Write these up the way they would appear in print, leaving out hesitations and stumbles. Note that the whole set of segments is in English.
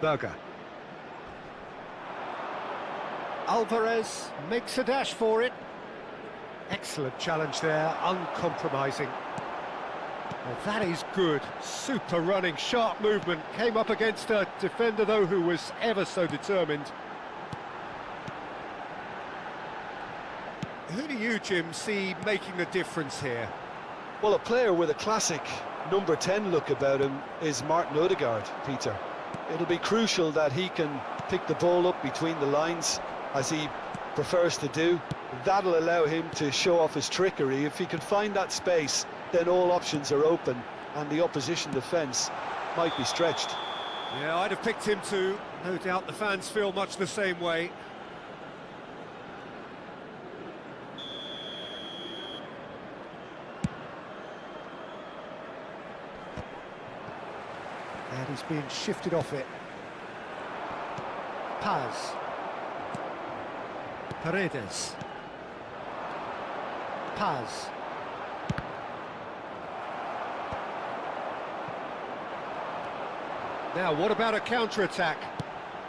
Berger. Alvarez makes a dash for it. Excellent challenge there, uncompromising. Well, that is good. Super running, sharp movement. Came up against a defender, though, who was ever so determined. Who do you, Jim, see making the difference here? Well, a player with a classic number 10 look about him is Martin Odegaard, Peter. It'll be crucial that he can pick the ball up between the lines, as he prefers to do. That'll allow him to show off his trickery. If he can find that space, then all options are open, and the opposition defence might be stretched. Yeah, I'd have picked him too. No doubt the fans feel much the same way. And he's being shifted off it. Paz. Paredes. Paz. Now, what about a counter-attack?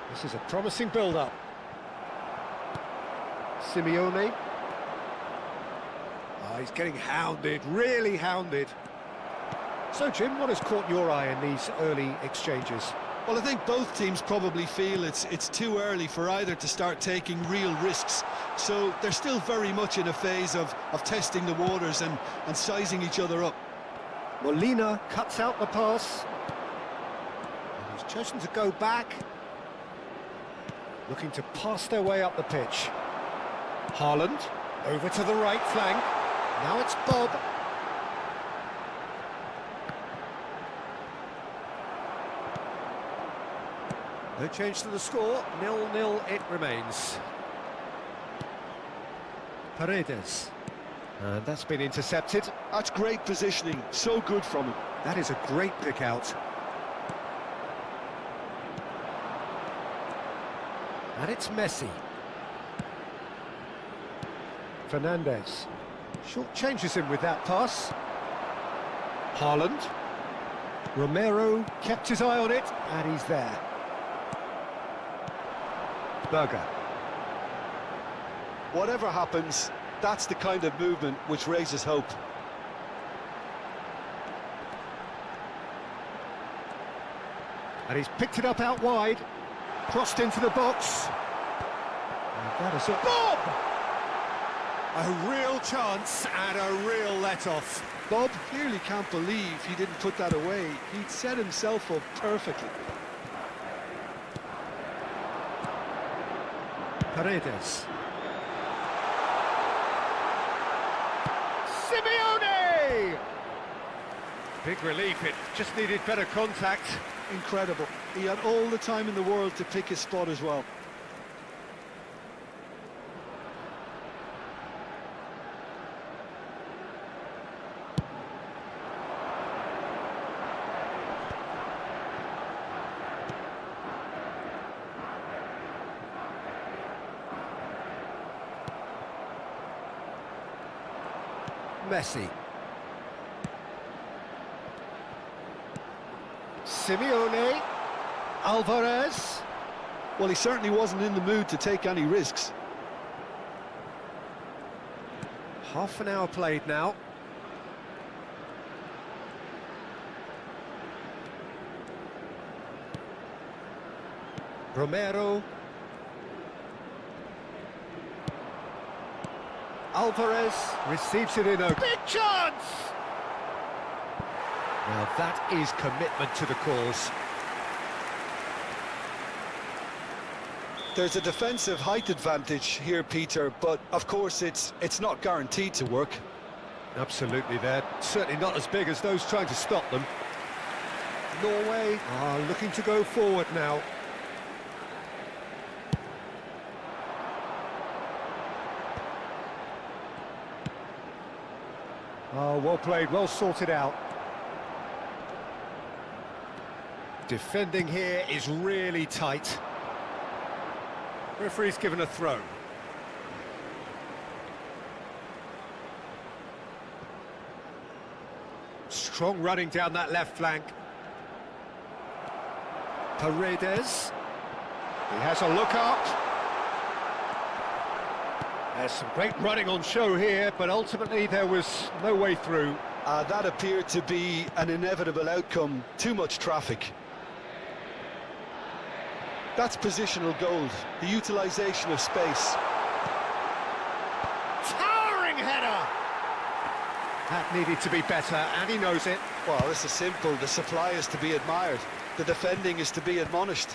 This is a promising build-up. Simeone. Oh, he's getting hounded, really hounded. So, Jim, what has caught your eye in these early exchanges? Well, I think both teams probably feel it's too early for either to start taking real risks. So they're still very much in a phase of testing the waters and sizing each other up. Molina cuts out the pass. And he's chosen to go back. Looking to pass their way up the pitch. Haaland over to the right flank. Now it's Bob. No change to the score, 0-0 it remains. Paredes. And that's been intercepted. That's great positioning, so good from him. That is a great pick out. And it's Messi. Fernandez. Short changes him with that pass. Haaland. Romero kept his eye on it, and he's there. Berger. Whatever happens, that's the kind of movement which raises hope. And he's picked it up out wide. Crossed into the box. And that is a Bob! A real chance and a real let-off. Bob clearly can't believe he didn't put that away. He'd set himself up perfectly. Paredes. Simeone! Big relief, it just needed better contact. Incredible. He had all the time in the world to pick his spot as well. Messi. Simeone. Alvarez. Well, he certainly wasn't in the mood to take any risks. Half an hour played now. Romero. Alvarez receives it in a big chance! Now that is commitment to the cause. There's a defensive height advantage here, Peter, but of course it's not guaranteed to work. Absolutely, they're certainly not as big as those trying to stop them. Norway are looking to go forward now. Oh, well played, well sorted out. Defending here is really tight. Referee's given a throw. Strong running down that left flank. Paredes. He has a look up. There's some great running on show here, but ultimately there was no way through. That appeared to be an inevitable outcome. Too much traffic. That's positional gold, the utilisation of space. Towering header! That needed to be better, and he knows it. Well, this is simple. The supply is to be admired. The defending is to be admonished.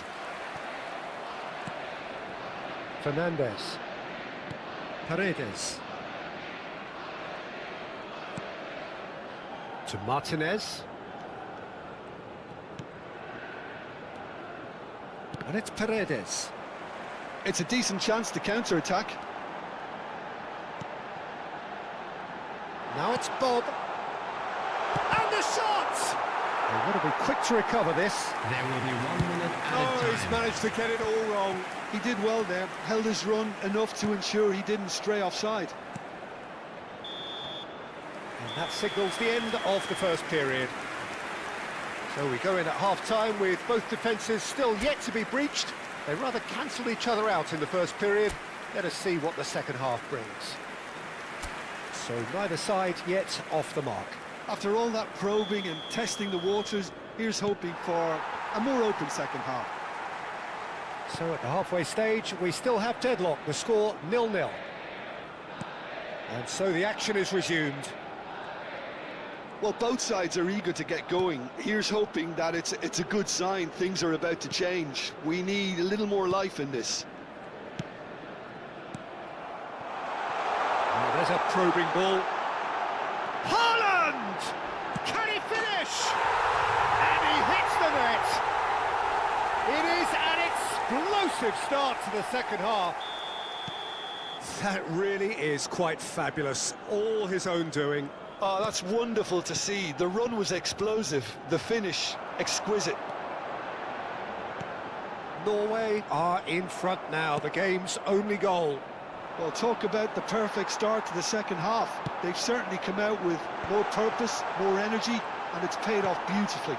Fernandes. Paredes. To Martinez. And it's Paredes. It's a decent chance to counter-attack. Now it's Bob. And the shot! They've got to be quick to recover this. There will be 1 minute added time. He's managed to get it all wrong. He did well there, held his run enough to ensure he didn't stray offside. And that signals the end of the first period. So we go in at half-time with both defences still yet to be breached. They rather cancelled each other out in the first period. Let us see what the second half brings. So neither side yet off the mark. After all that probing and testing the waters, here's hoping for a more open second half. So at the halfway stage, we still have deadlock, the score 0-0. And so the action is resumed. Well, both sides are eager to get going. Here's hoping that it's a good sign. Things are about to change. We need a little more life in this. Oh, there's a probing ball. Haaland! Can he finish? And he hits the net. It is an explosive start to the second half. That really is quite fabulous. All his own doing. Oh, that's wonderful to see. The run was explosive, the finish exquisite. Norway are in front now, the game's only goal. Well, talk about the perfect start to the second half. They've certainly come out with more purpose, more energy, and it's paid off beautifully.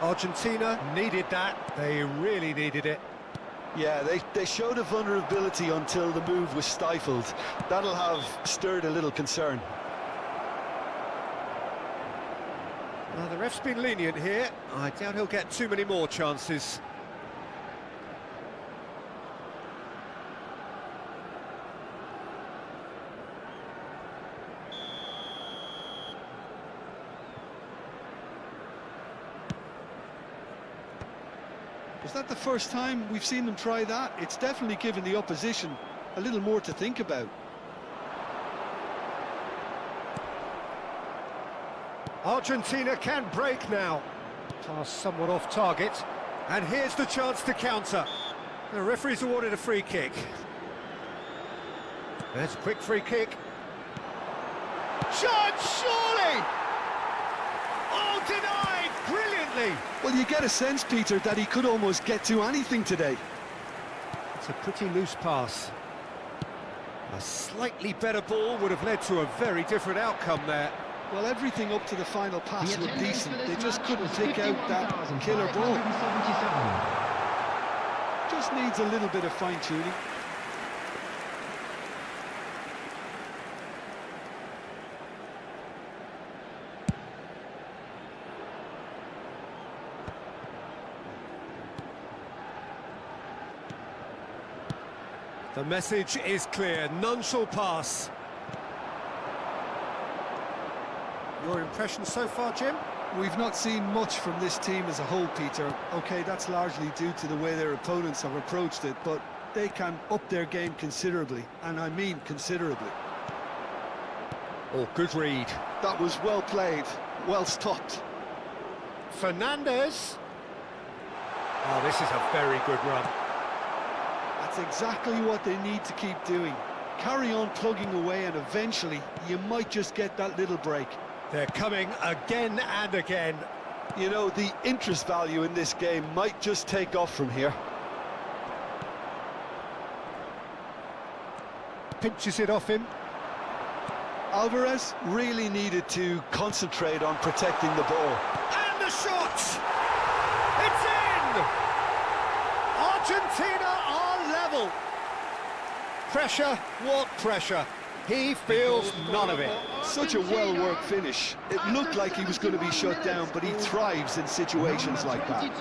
Argentina needed that. They really needed it. Yeah, they showed a vulnerability until the move was stifled. That'll have stirred a little concern. Well, the ref's been lenient here. I doubt he'll get too many more chances. Is that the first time we've seen them try that? It's definitely given the opposition a little more to think about. Argentina can break now. Pass somewhat off target. And here's the chance to counter. The referee's awarded a free kick. There's a quick free kick. Shot, surely! Oh, denied brilliantly. Well, you get a sense, Peter, that he could almost get to anything today. It's a pretty loose pass. A slightly better ball would have led to a very different outcome there. Well, everything up to the final pass looked decent. They just couldn't pick out that killer ball. Just needs a little bit of fine-tuning. The message is clear, none shall pass. Your impression so far, Jim? We've not seen much from this team as a whole, Peter. OK, that's largely due to the way their opponents have approached it, but they can up their game considerably, and I mean considerably. Oh, good read. That was well played, well stopped. Fernandes. Oh, this is a very good run. That's exactly what they need to keep doing. Carry on plugging away, and eventually you might just get that little break. They're coming again and again. You know, the interest value in this game might just take off from here. Pinches it off him. Alvarez really needed to concentrate on protecting the ball. And the shot! It's in! Argentina are level. Pressure, what pressure? He feels none of it. Such a well-worked finish. It looked like he was going to be shut down, but he thrives in situations like that.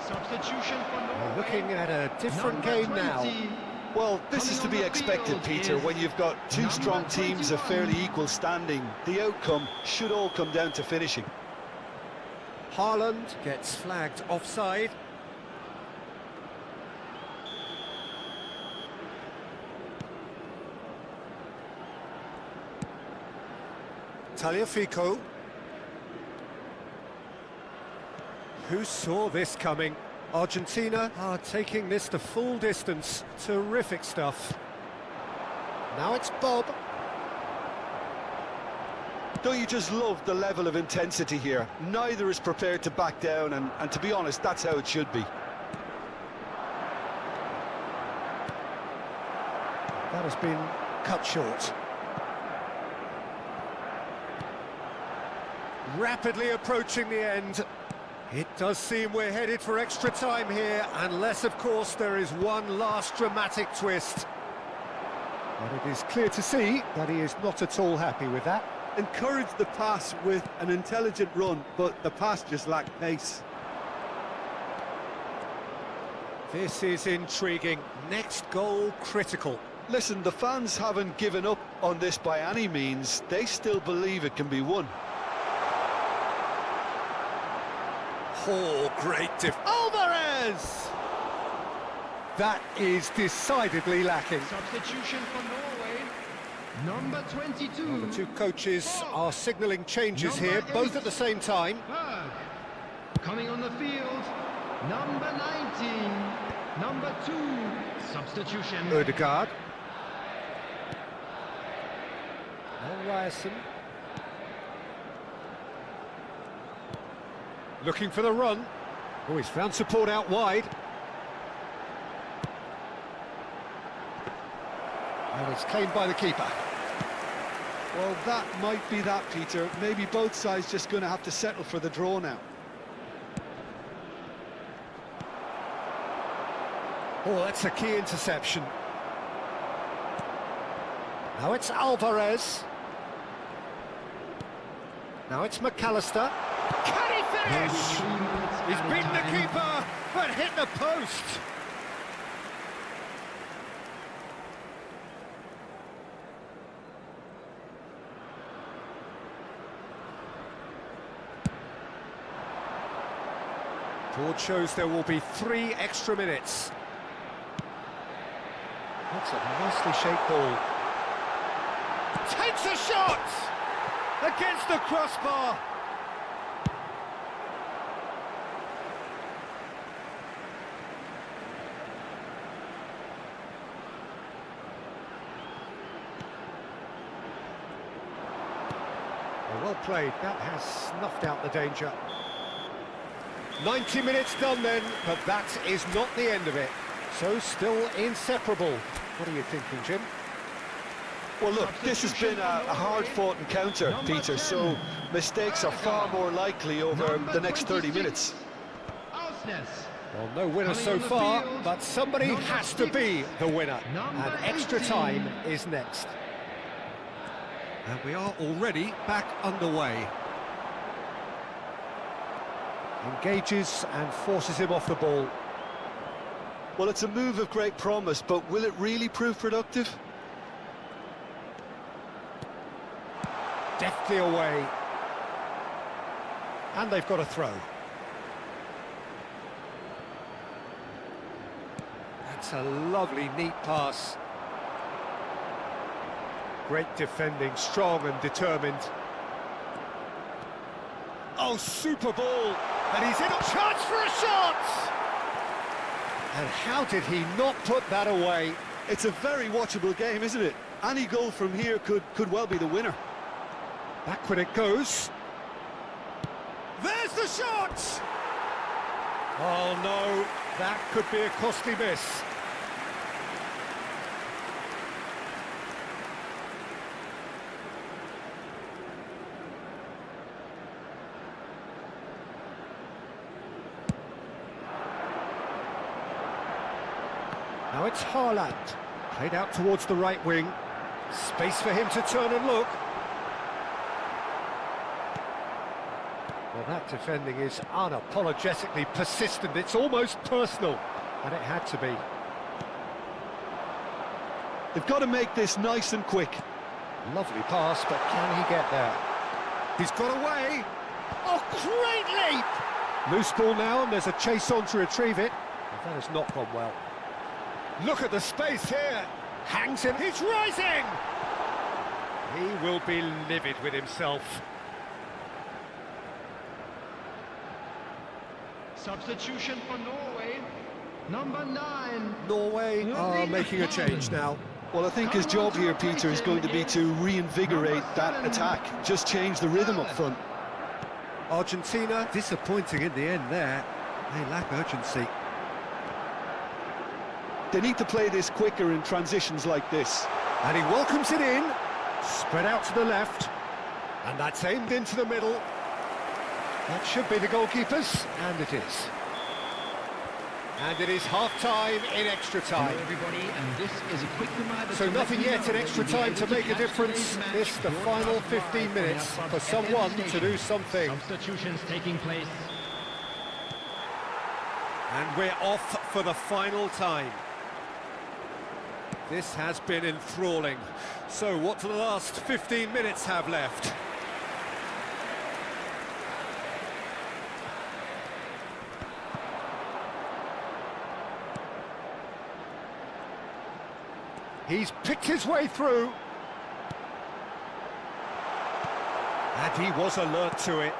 Substitution for We're looking at a different game now. Well, this is to be expected, Peter. When you've got two strong teams of fairly equal standing, the outcome should all come down to finishing. Haaland gets flagged offside. Tagliafico. Who saw this coming? Argentina are taking this the full distance. Terrific stuff. Now it's Bob. Don't you just love the level of intensity here? Neither is prepared to back down, and to be honest, that's how it should be. That has been cut short. Rapidly approaching the end. It does seem we're headed for extra time here, unless, of course, there is one last dramatic twist. But it is clear to see that he is not at all happy with that. Encouraged the pass with an intelligent run, but the pass just lacked pace. This is intriguing. Next goal critical. Listen, the fans haven't given up on this by any means. They still believe it can be won. Oh, great Alvarez! That is decidedly lacking. substitution for Norway. Number 22. The two coaches are signalling changes Number here, both 8. at the same time. Berg. Coming on the field. Number 19. Number 2. Substitution. Odegaard. And Ryerson. Looking for the run. Oh, he's found support out wide. And it's claimed by the keeper. Well, that might be that, Peter. Maybe both sides just going to have to settle for the draw now. Oh, that's a key interception. Now it's Alvarez. Now it's McAllister. Can he finish? He's beaten the keeper, but hit the post. Board shows there will be 3 extra minutes. That's a nicely shaped ball. Takes a shot! Against the crossbar! Well played, that has snuffed out the danger. 90 minutes done then, but that is not the end of it. So still inseparable. What are you thinking, Jim? Well, look, this has been a hard-fought encounter, Peter, so mistakes are far more likely over the next 30 minutes. Well, no winner so far, but somebody has to be the winner. And extra time is next. And we are already back underway. Engages and forces him off the ball. Well, it's a move of great promise, but will it really prove productive? Deftly away. And they've got a throw. That's a lovely, neat pass. Great defending, strong and determined. Oh, super ball! And he's in a chance for a shot! And how did he not put that away? It's a very watchable game, isn't it? Any goal from here could well be the winner. Backward it goes. There's the shot! Oh no, that could be a costly miss. Now it's Haaland, played out towards the right wing. Space for him to turn and look. Well, that defending is unapologetically persistent. It's almost personal, and it had to be. They've got to make this nice and quick. Lovely pass, but can he get there? He's got away. Oh, great leap! Loose ball now, and there's a chase on to retrieve it. Well, that has not gone well. Look at the space here. Hangs him. He's rising! He will be livid with himself. Substitution for Norway, number 9. Norway are making a change now. Well, I think his job here, Peter, is going to be to reinvigorate that attack. Just change the rhythm up front. Argentina, disappointing in the end there. They lack urgency. They need to play this quicker in transitions like this. And he welcomes it in. Spread out to the left. And that's aimed into the middle. That should be the goalkeepers, and it is. And it is half-time in extra time. Hello everybody, and this is a quick reminder. So nothing yet in extra time to make a difference. This the final 15 minutes for someone to do something. Substitutions taking place. And we're off for the final time. This has been enthralling. So what do the last 15 minutes have left? He's picked his way through. And he was alert to it.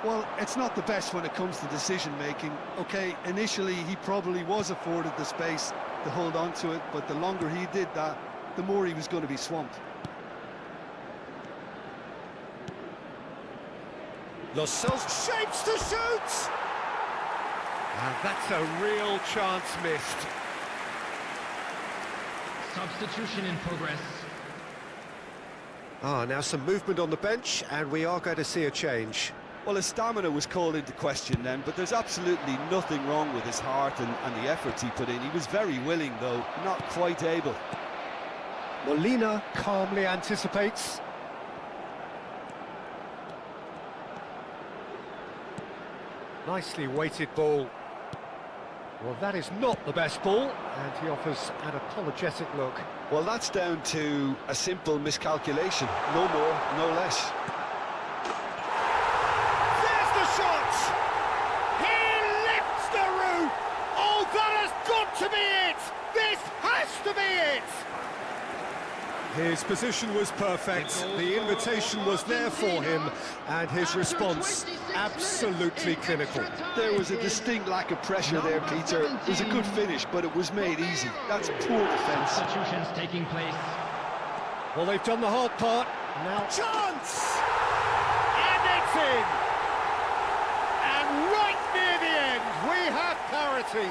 Well, it's not the best when it comes to decision-making. OK, initially he probably was afforded the space to hold on to it, but the longer he did that, the more he was going to be swamped. Lo Celso shapes to shoot! And that's a real chance missed. Substitution in progress. Now some movement on the bench, and we are going to see a change. Well, his stamina was called into question then, but there's absolutely nothing wrong with his heart and the efforts he put in. He was very willing, though, not quite able. Molina calmly anticipates. Nicely weighted ball. Well, that is not the best ball, and he offers an apologetic look. Well, that's down to a simple miscalculation. No more, no less. There's the shot! He lifts the roof! Oh, that has got to be it! This has to be it! His position was perfect, the invitation was there for him, and his response absolutely clinical. There was a distinct lack of pressure there, Peter. It was a good finish, but it was made easy. That's poor defence. Substitutions taking place. Well, they've done the hard part. Now, chance! And it's in! And right near the end, we have parity.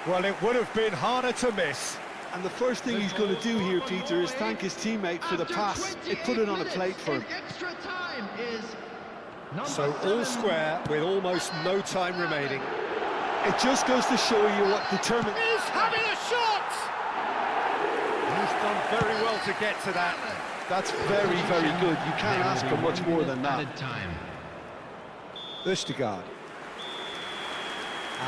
Well, it would have been harder to miss. And the first thing he's going to do here, Peter, is thank his teammate for the pass. It put it on a plate for him. Extra time is So all square with almost no time remaining. It just goes to show you what determined... He's having a shot! He's done very well to get to that. That's very, very good. You can't ask for much more than that. Added time. Østegård.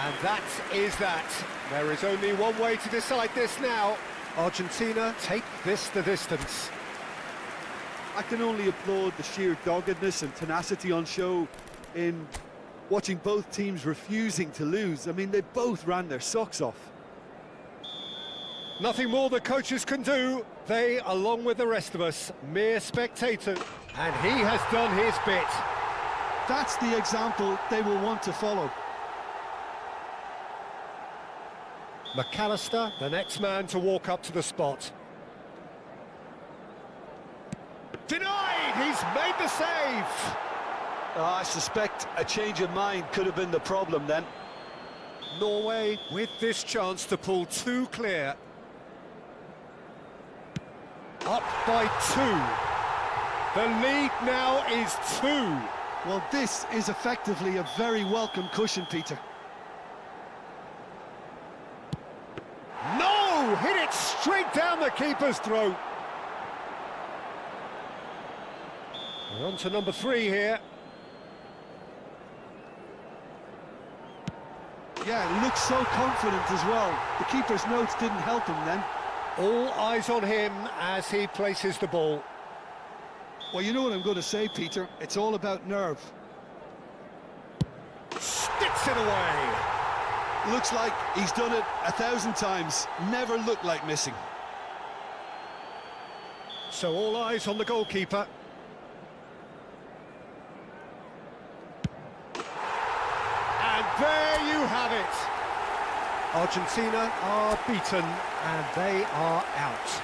And that is that. There is only one way to decide this now. Argentina take this the distance. I can only applaud the sheer doggedness and tenacity on show in watching both teams refusing to lose. I mean, they both ran their socks off. Nothing more the coaches can do. They, along with the rest of us, mere spectators. And he has done his bit. That's the example they will want to follow. McAllister, the next man to walk up to the spot. Denied! He's made the save! I suspect a change of mind could have been the problem then. Norway with this chance to pull two clear. Up by 2. The lead now is 2. Well, this is effectively a very welcome cushion, Peter. straight down the keeper's throat. We're on to number 3 here. Yeah, looks so confident as well. The keeper's notes didn't help him then. All eyes on him as he places the ball. Well, you know what I'm going to say, Peter. It's all about nerve. Sticks it away. Looks like he's done it 1,000 times. Never looked like missing. So all eyes on the goalkeeper. And there you have it. Argentina are beaten and they are out.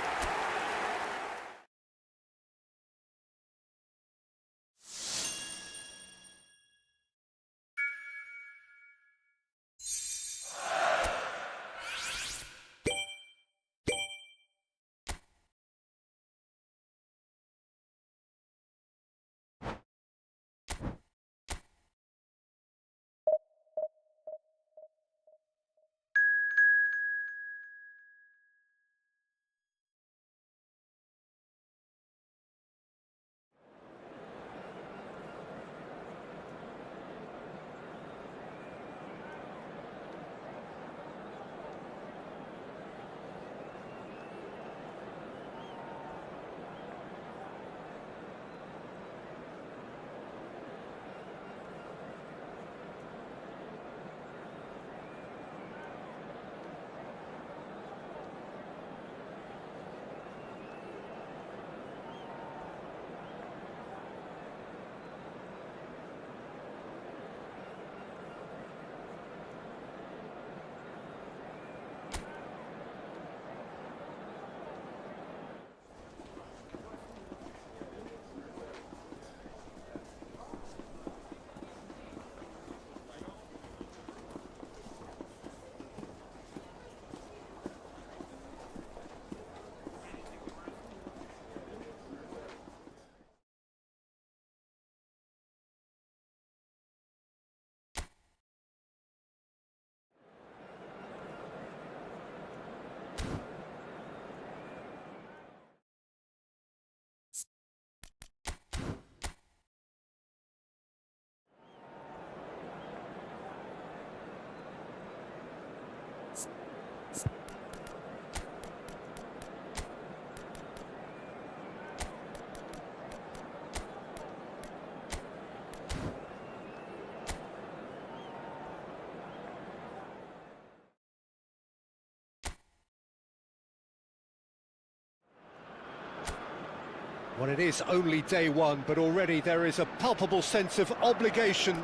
Well, it is only day one, but already there is a palpable sense of obligation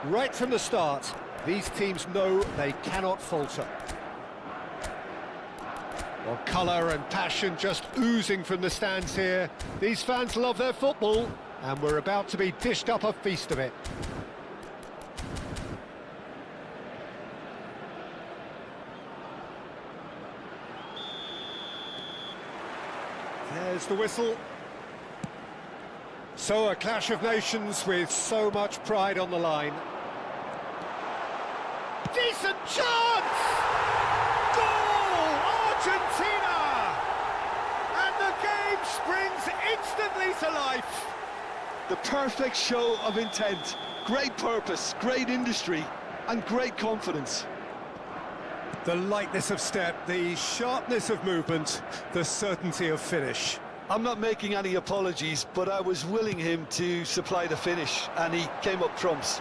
right from the start. These teams know they cannot falter. Well, colour and passion just oozing from the stands here. These fans love their football, and we're about to be dished up a feast of it. There's the whistle. So a clash of nations with so much pride on the line. Decent chance! Goal! Argentina! And the game springs instantly to life. The perfect show of intent. Great purpose, great industry, and great confidence. The lightness of step, the sharpness of movement, the certainty of finish. I'm not making any apologies, but I was willing him to supply the finish, and he came up trumps.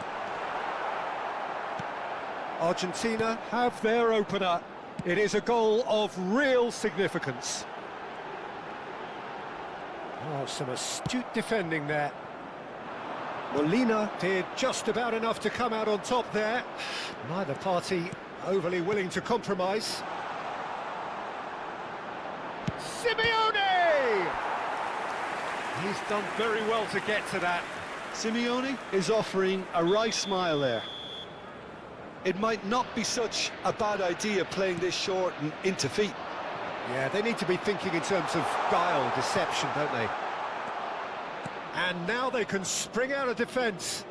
Argentina have their opener. It is a goal of real significance. Oh, some astute defending there. Molina did just about enough to come out on top there. Neither party overly willing to compromise. Simeone! He's done very well to get to that. Simeone is offering a wry smile there. It might not be such a bad idea playing this short and into feet. Yeah, they need to be thinking in terms of guile, deception, don't they? And now they can spring out of defence.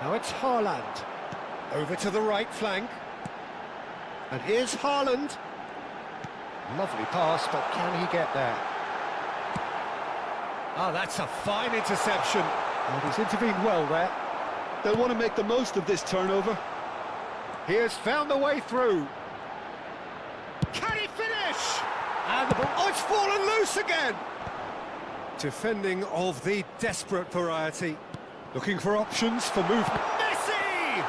Now it's Haaland. Over to the right flank. And here's Haaland. Lovely pass, but can he get there? Oh, that's a fine interception. And he's intervened well there. They'll want to make the most of this turnover. He has found the way through. Can he finish? And the ball, oh, it's fallen loose again. Defending of the desperate variety. Looking for options for movement. Messi!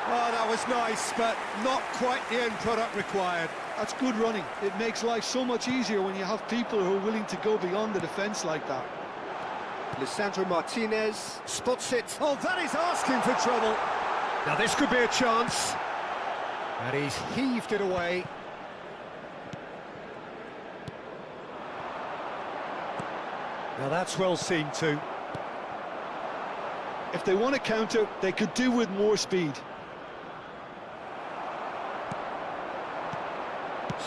Oh, that was nice, but not quite the end product required. That's good running. It makes life so much easier when you have people who are willing to go beyond the defence like that. Lisandro Martinez spots it. Oh, that is asking for trouble. Now this could be a chance. And he's heaved it away. Now that's well seen too. If they want to counter, they could do with more speed.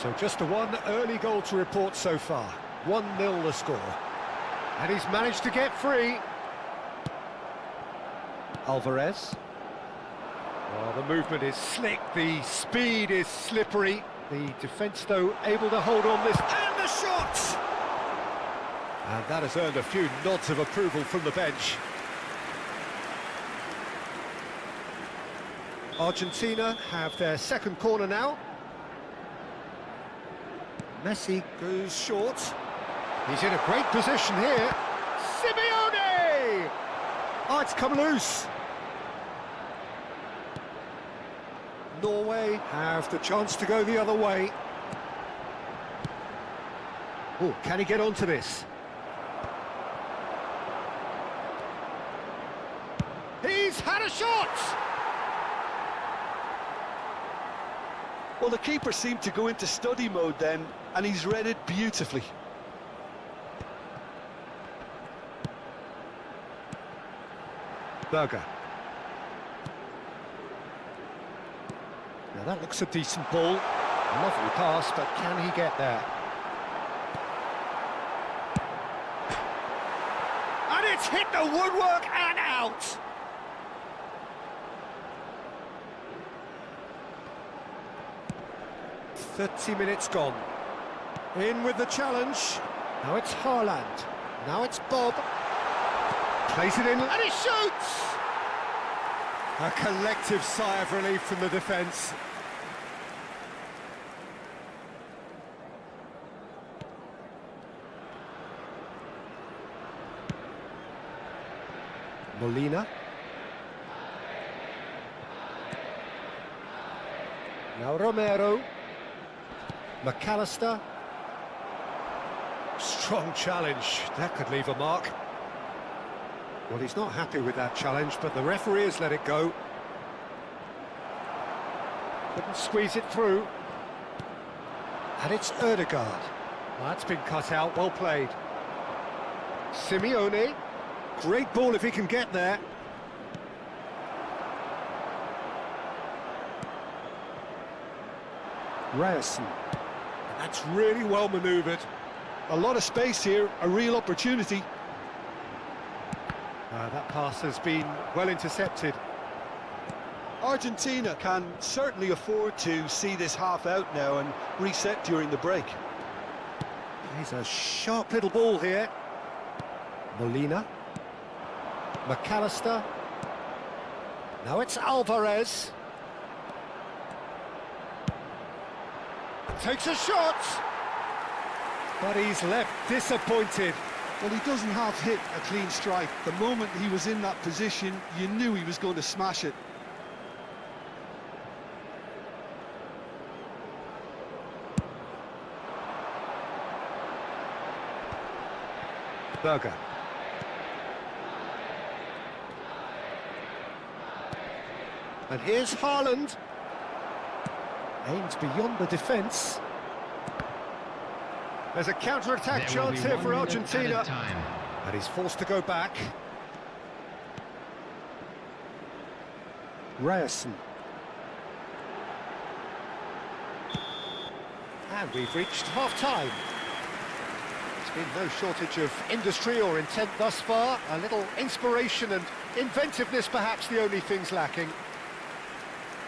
So just a one early goal to report so far. 1-0 the score. And he's managed to get free. Alvarez. Oh, the movement is slick, the speed is slippery. The defence, though, able to hold on this. And the shot! And that has earned a few nods of approval from the bench. Argentina have their second corner now. Messi goes short. He's in a great position here. Simeone! Oh, it's come loose. Norway have the chance to go the other way. Oh, can he get onto this? He's had a shot! Well, the keeper seemed to go into study mode then, and he's read it beautifully. Berger. Now that looks a decent ball. Lovely pass, but can he get there? And it's hit the woodwork and out! "30 minutes gone. In with the challenge. Now it's Haaland. Now it's Bob. Plays it in, and he shoots! A collective sigh of relief from the defence. Molina. Now Romero. McAllister. Strong challenge. That could leave a mark. Well, he's not happy with that challenge, but the referee has let it go. Couldn't squeeze it through. And it's Ødegaard. Well, that's been cut out, well played. Simeone. Great ball if he can get there. Ryerson. That's really well manoeuvred. A lot of space here, a real opportunity. That pass has been well intercepted. Argentina can certainly afford to see this half out now and reset during the break. He's a sharp little ball here. Molina. McAllister. Now it's Alvarez. Takes a shot. But he's left disappointed. Well, he doesn't have hit a clean strike. The moment he was in that position, you knew he was going to smash it. Berger. And here's Haaland. Aims beyond the defence. There's a counter-attack chance here for Argentina. And he's forced to go back. Ryerson. And we've reached half-time. There's been no shortage of industry or intent thus far. A little inspiration and inventiveness, perhaps the only things lacking.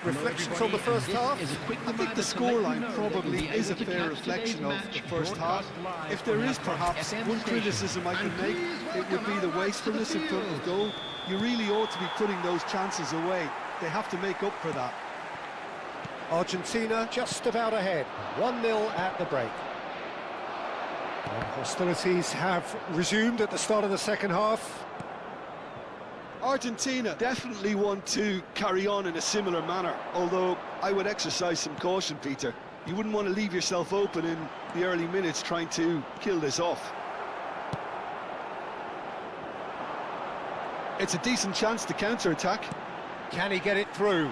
reflections on the first half? I think the scoreline probably is a fair reflection of the first half. If there is perhaps one criticism I could make, it would be the wastefulness in front of goal. You really ought to be putting those chances away. They have to make up for that. Argentina just about ahead, 1-0 at the break. And hostilities have resumed at the start of the second half. Argentina definitely want to carry on in a similar manner, although I would exercise some caution, Peter. You wouldn't want to leave yourself open in the early minutes trying to kill this off. It's a decent chance to counter-attack. Can he get it through?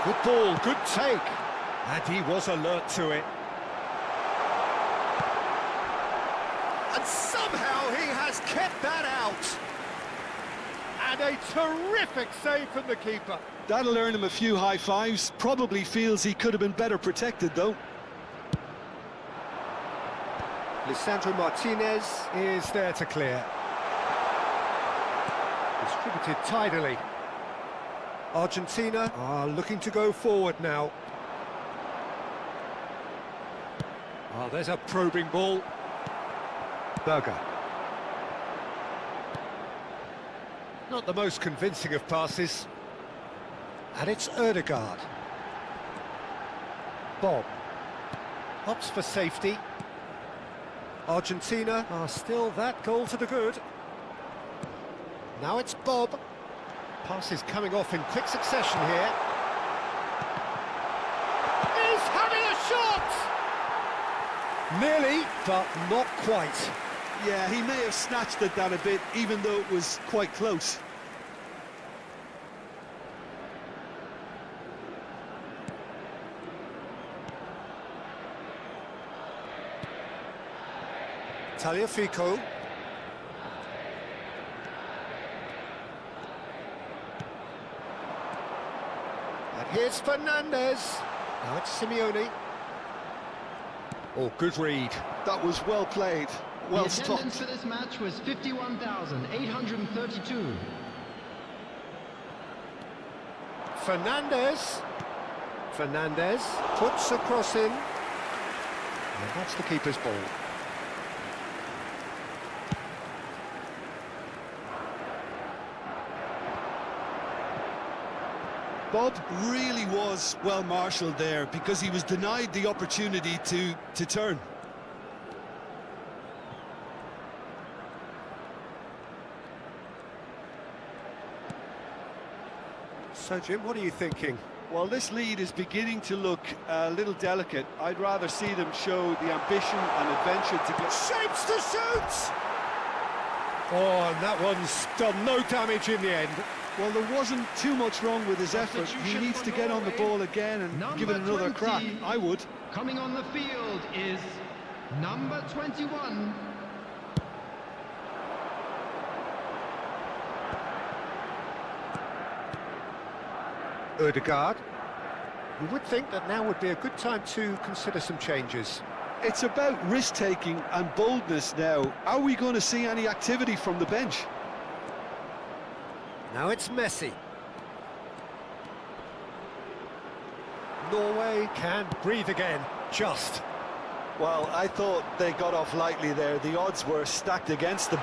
Good ball, good take. And he was alert to it. And somehow he has kept that out. And a terrific save from the keeper. That'll earn him a few high fives. Probably feels he could have been better protected, though. Lisandro Martinez is there to clear. Distributed tidily. Argentina are looking to go forward now. Oh, there's a probing ball. Berger. Not the most convincing of passes. And it's Ødegaard. Bob. Opts for safety. Argentina are still that goal to the good. Now it's Bob. Passes coming off in quick succession here. He's having a shot! Nearly, but not quite. Yeah, he may have snatched at that a bit, even though it was quite close. Tagliafico. And here's Fernandez. Now it's Simeone. Oh, good read. That was well played, well The attendance stopped. for this match was 51,832. Fernandez. Fernandez puts a cross in. And that's the keeper's ball. Bob really was well marshalled there because he was denied the opportunity to turn. So, Jim, what are you thinking? Well, this lead is beginning to look a little delicate. I'd rather see them show the ambition and adventure to get... Shapes to shoot! Oh, and that one's done no damage in the end. Well, there wasn't too much wrong with his effort. He needs to get on the ball again and give it another crack. I would. Coming on the field is number 21. Ødegaard. You would think that now would be a good time to consider some changes. It's about risk-taking and boldness now. Are we going to see any activity from the bench? Now it's Messi. Norway can breathe again, just. Well, I thought they got off lightly there. The odds were stacked against them.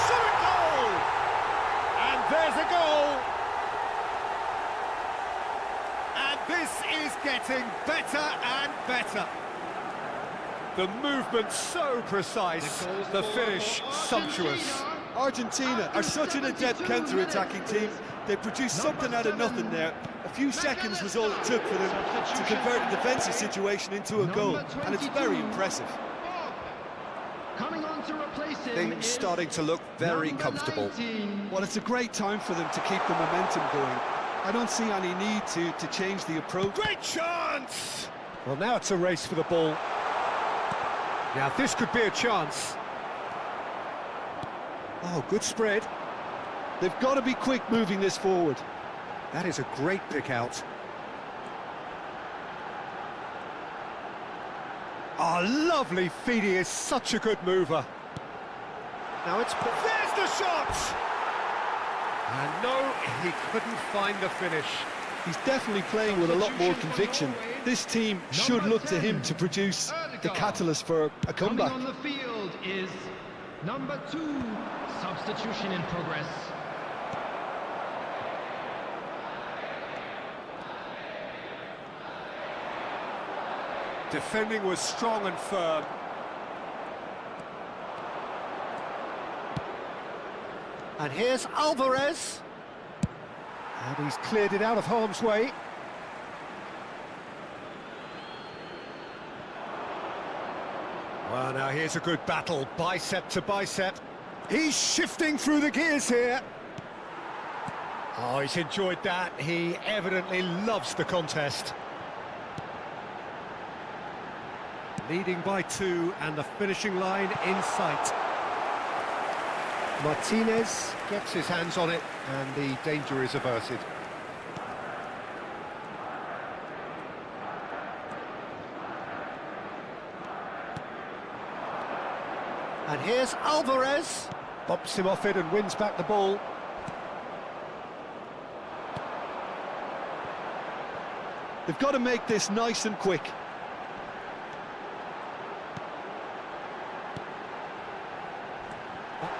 Shot a goal! And there's a goal! And this is getting better and better. The movement so precise, the finish sumptuous. Argentina are such an adept counter-attacking team. They produced something out of nothing there. A few seconds was all it took for them to convert a defensive situation into a goal, and it's very impressive. Coming on to replace him Things is starting to look very number comfortable. 19. Well, it's a great time for them to keep the momentum going. I don't see any need to change the approach. Great chance! Well, now it's a race for the ball. Now, this could be a chance. Oh, good spread. They've got to be quick moving this forward. That is a great pick out. Oh, lovely feed. He is such a good mover. Now it's... There's the shot! And no, he couldn't find the finish. He's definitely playing with a lot more conviction. This team should look to him to produce the catalyst for a comeback. Coming on the field is number 2, substitution in progress. Defending was strong and firm. And here's Alvarez. And he's cleared it out of harm's way. Well, now here's a good battle, bicep to bicep. He's shifting through the gears here. Oh, he's enjoyed that. He evidently loves the contest. Leading by 2 and the finishing line in sight. Martinez gets his hands on it and the danger is averted. And here's Alvarez. Bops him off it and wins back the ball. They've got to make this nice and quick.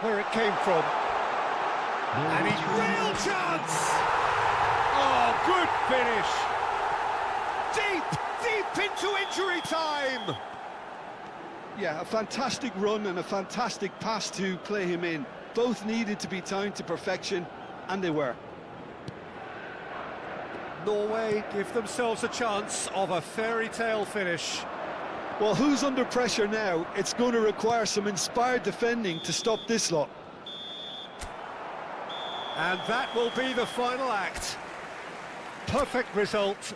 Where it came from. And he's real chance! Oh, good finish! Deep into injury time! Yeah, a fantastic run and a fantastic pass to play him in. Both needed to be timed to perfection, and they were. Norway give themselves a chance of a fairy tale finish. Well, who's under pressure now? It's going to require some inspired defending to stop this lot. And that will be the final act. Perfect result.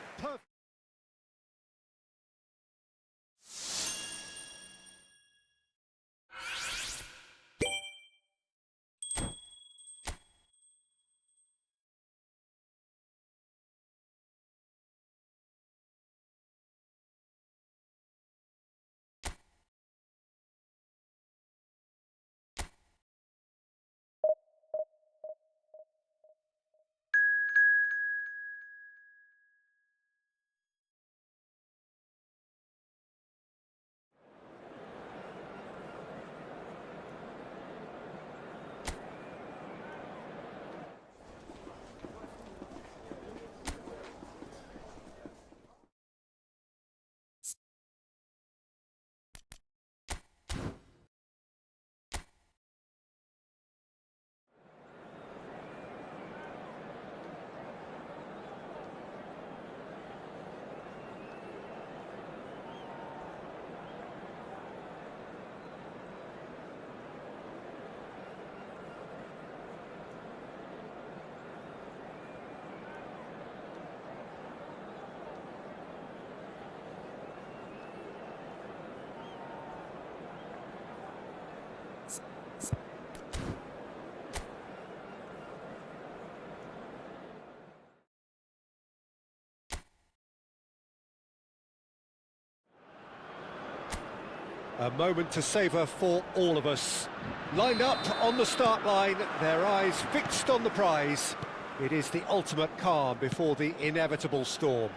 A moment to savour for all of us. Lined up on the start line, their eyes fixed on the prize. It is the ultimate calm before the inevitable storm.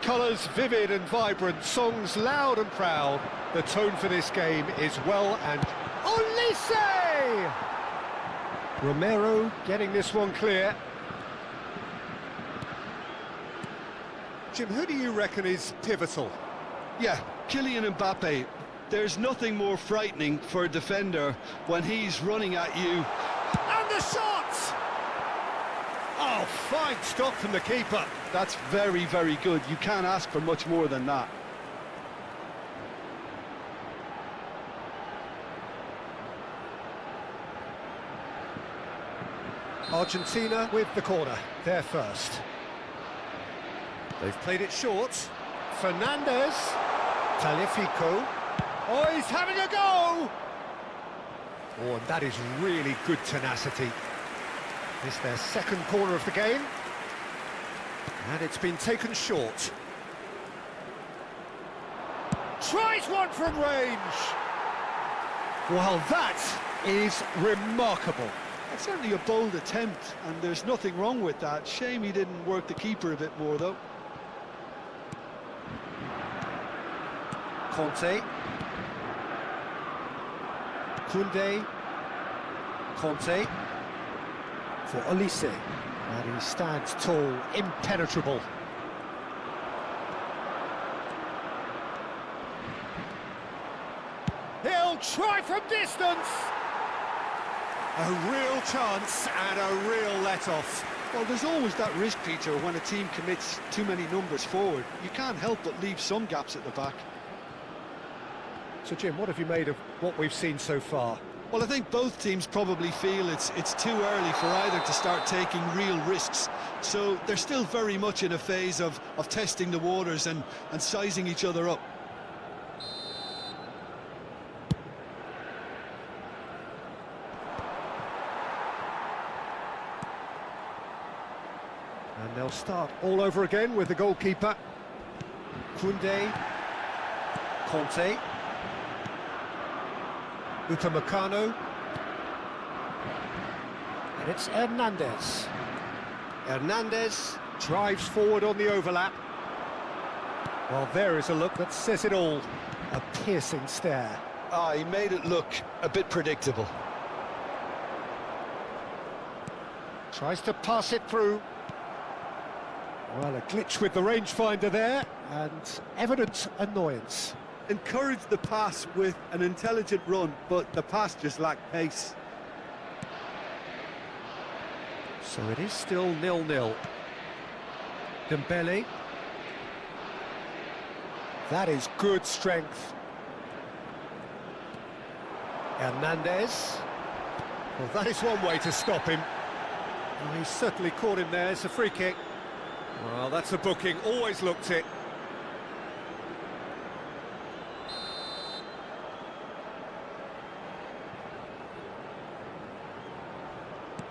Colours vivid and vibrant, songs loud and proud. The tone for this game is well and... Olise! Romero getting this one clear. Jim, who do you reckon is pivotal? Yeah, Kylian Mbappe. There's nothing more frightening for a defender when he's running at you. And the shot! Oh, fine stop from the keeper. That's very, very good. You can't ask for much more than that. Argentina with the corner, they're first. They've played it short. Fernandez, Talifico. Oh, he's having a go! Oh, and that is really good tenacity. It's their second corner of the game. And it's been taken short. Tries one from range! Well, that is remarkable. It's certainly a bold attempt, and there's nothing wrong with that. Shame he didn't work the keeper a bit more, though. Conte. Koundé. Conte. For Olise. And he stands tall, impenetrable. He'll try from distance! A real chance and a real let-off. Well, there's always that risk, Peter, when a team commits too many numbers forward. You can't help but leave some gaps at the back. So, Jim, what have you made of what we've seen so far? Well, I think both teams probably feel it's too early for either to start taking real risks. So they're still very much in a phase of testing the waters and sizing each other up. And they'll start all over again with the goalkeeper. Koundé. Conte. Upamecano. And it's Hernandez. Hernandez drives forward on the overlap. Well, there is a look that says it all. A piercing stare. Ah, he made it look a bit predictable. Tries to pass it through. Well, a glitch with the rangefinder there, and evident annoyance. Encouraged the pass with an intelligent run, but the pass just lacked pace. So it is still 0-0. Dembele. That is good strength. Hernandez. Well, that is one way to stop him. Well, he's certainly caught him there. It's a free kick. Well, that's a booking. Always looked it.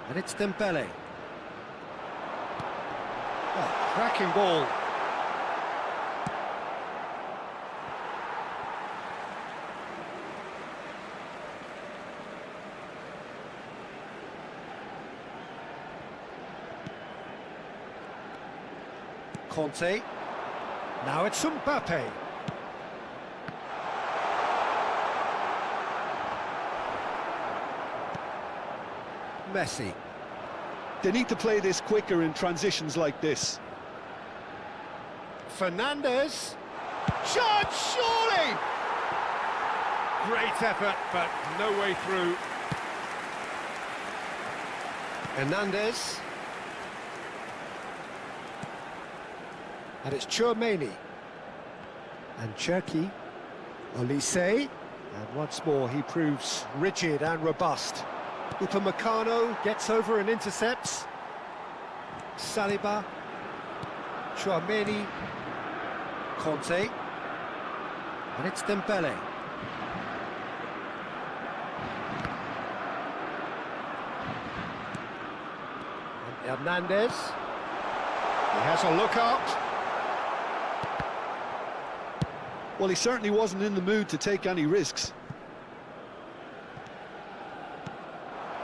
And it's Dembele. Oh, cracking ball. Conte. Now it's Mbappe. Messi. They need to play this quicker in transitions like this. Fernandez. Shot, surely! Great effort, but no way through. Hernandez. And it's Chouameni. And Cherki. Olise. And once more he proves rigid and robust. Upamecano gets over and intercepts. Saliba. Chouameni. Conte. And it's Dembele. And Hernandez. He has a look up. Well, he certainly wasn't in the mood to take any risks.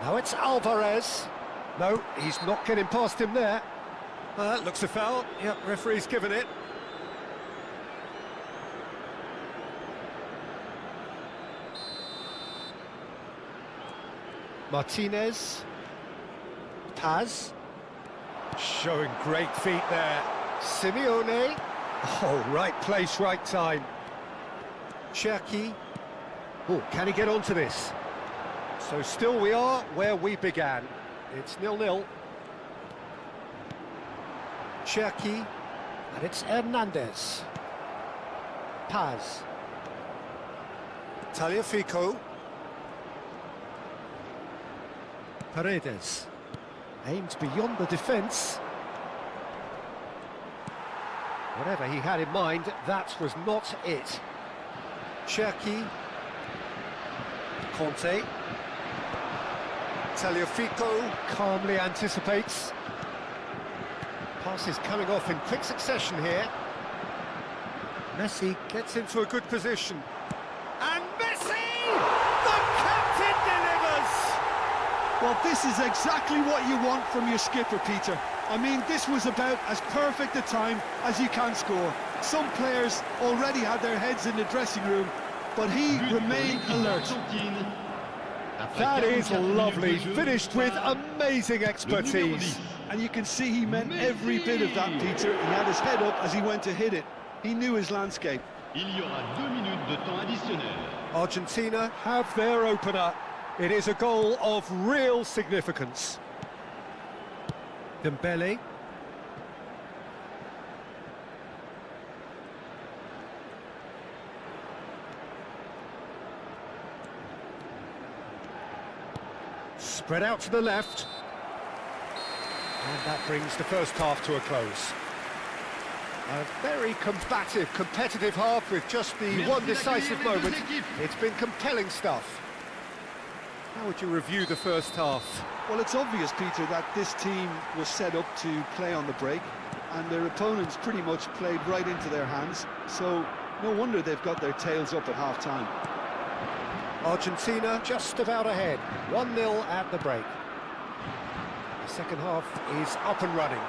Now it's Alvarez. No, he's not getting past him there. That looks a foul. Yep, referee's given it. Martinez. Paz. Showing great feet there. Simeone. Oh, right place, right time. Cherki. Oh, can he get onto this? So still we are where we began. It's 0-0. Cherki. And it's Hernandez. Paz. Tagliafico. Paredes. Aimed beyond the defence. Whatever he had in mind, that was not it. Cherki. Conte. Tagliafico calmly anticipates. Passes coming off in quick succession here. Messi gets into a good position. And Messi! The captain delivers! Well, this is exactly what you want from your skipper, Peter. I mean, this was about as perfect a time as you can score. Some players already had their heads in the dressing room, but he remained alert. That is lovely, finished with amazing expertise. And you can see he meant every bit of that, Peter. He had his head up as he went to hit it. He knew his landscape. Il y aura 2 minutes de temps additionnel. Argentina have their opener. It is a goal of real significance. Dembele. Spread out to the left. And that brings the first half to a close. A very combative, competitive half with just the one decisive moment. It's been compelling stuff. How would you review the first half? Well, it's obvious, Peter, that this team was set up to play on the break, and their opponents pretty much played right into their hands, so no wonder they've got their tails up at half-time. Argentina just about ahead, 1-0 at the break. The second half is up and running.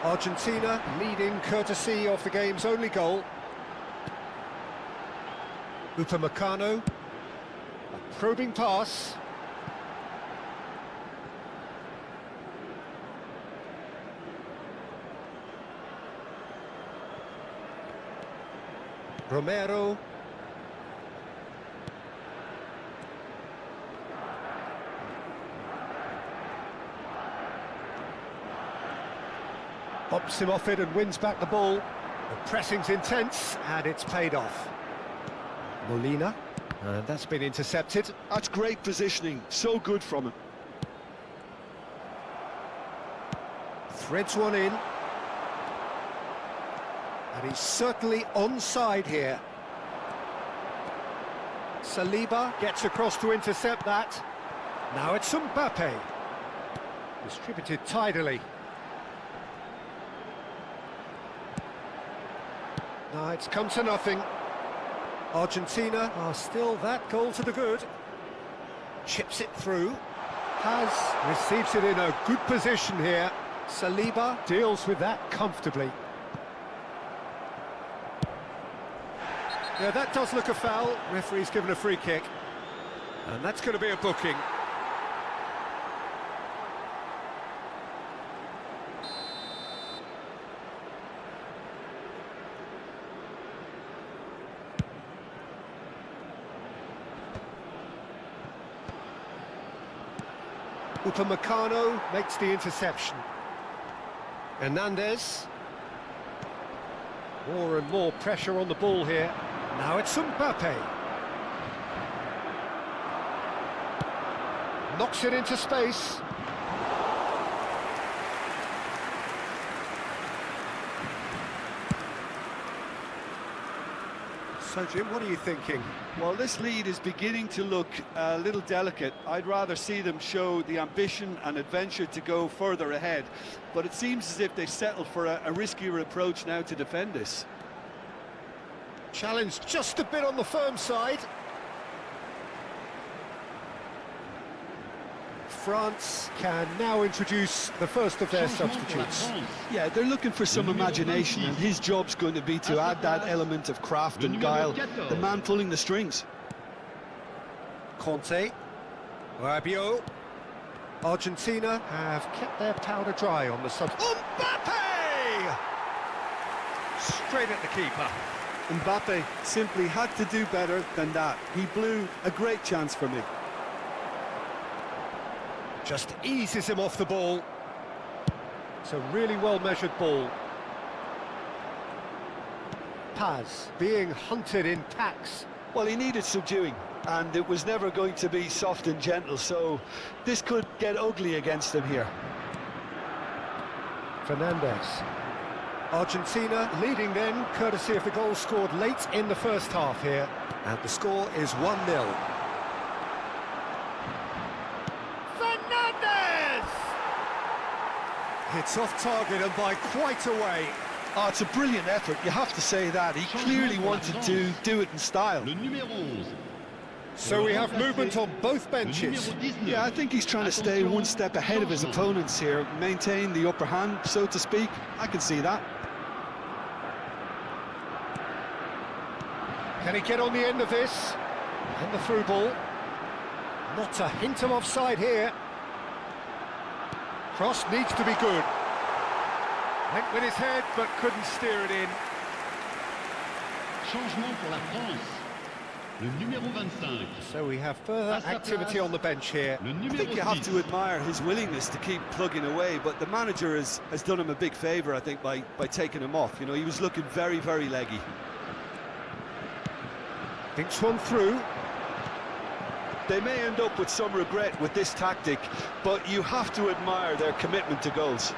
Argentina leading courtesy of the game's only goal. Upamecano. A probing pass. Romero. Bops him off it and wins back the ball. The pressing's intense and it's paid off. Molina. And that's been intercepted. That's great positioning, so good from him. Threads one in. And he's certainly onside here. Saliba gets across to intercept that. Now it's Mbappe. Distributed tidily. Now it's come to nothing. Argentina are still that goal to the good. Chips it through. Receives it in a good position here. Saliba deals with that comfortably. Yeah, that does look a foul. Referee's given a free kick. And that's going to be a booking. Upamecano makes the interception. Hernandez. More and more pressure on the ball here. Now it's Mbappe. Knocks it into space. So, Jim, what are you thinking? Well, this lead is beginning to look a little delicate. I'd rather see them show the ambition and adventure to go further ahead. But it seems as if they settle for a riskier approach now to defend this. Challenge just a bit on the firm side. France can now introduce the first of their substitutes. Yeah, they're looking for some imagination, and his job's going to be to add that element of craft and guile, the man pulling the strings. Conte, Rabiot. Argentina have kept their powder dry on the Mbappe! Straight at the keeper. Mbappe simply had to do better than that. He blew a great chance for me. Just eases him off the ball. It's a really well-measured ball. Paz being hunted in packs. Well, he needed subduing, and it was never going to be soft and gentle, so this could get ugly against him here. Fernandez. Argentina leading then, courtesy of the goal scored late in the first half here. And the score is 1-0. It's off target and by quite a way. Oh, it's a brilliant effort, you have to say that. He clearly wanted to do it in style. Le numéro 11. So we have movement on both benches. Yeah, I think he's trying to stay one step ahead of his opponents here, maintain the upper hand, so to speak. I can see that. Can he get on the end of this? And the through ball. Not a hint of offside here. Cross needs to be good. Went with his head, but couldn't steer it in. Changement pour la France. Le numéro 25. So we have further activity on the bench here. Le I numéro think you have 6. to admire his willingness to keep plugging away, but the manager has done him a big favour, I think, by taking him off. You know, he was looking very, very leggy. Thinks one through. They may end up with some regret with this tactic, but you have to admire their commitment to goals.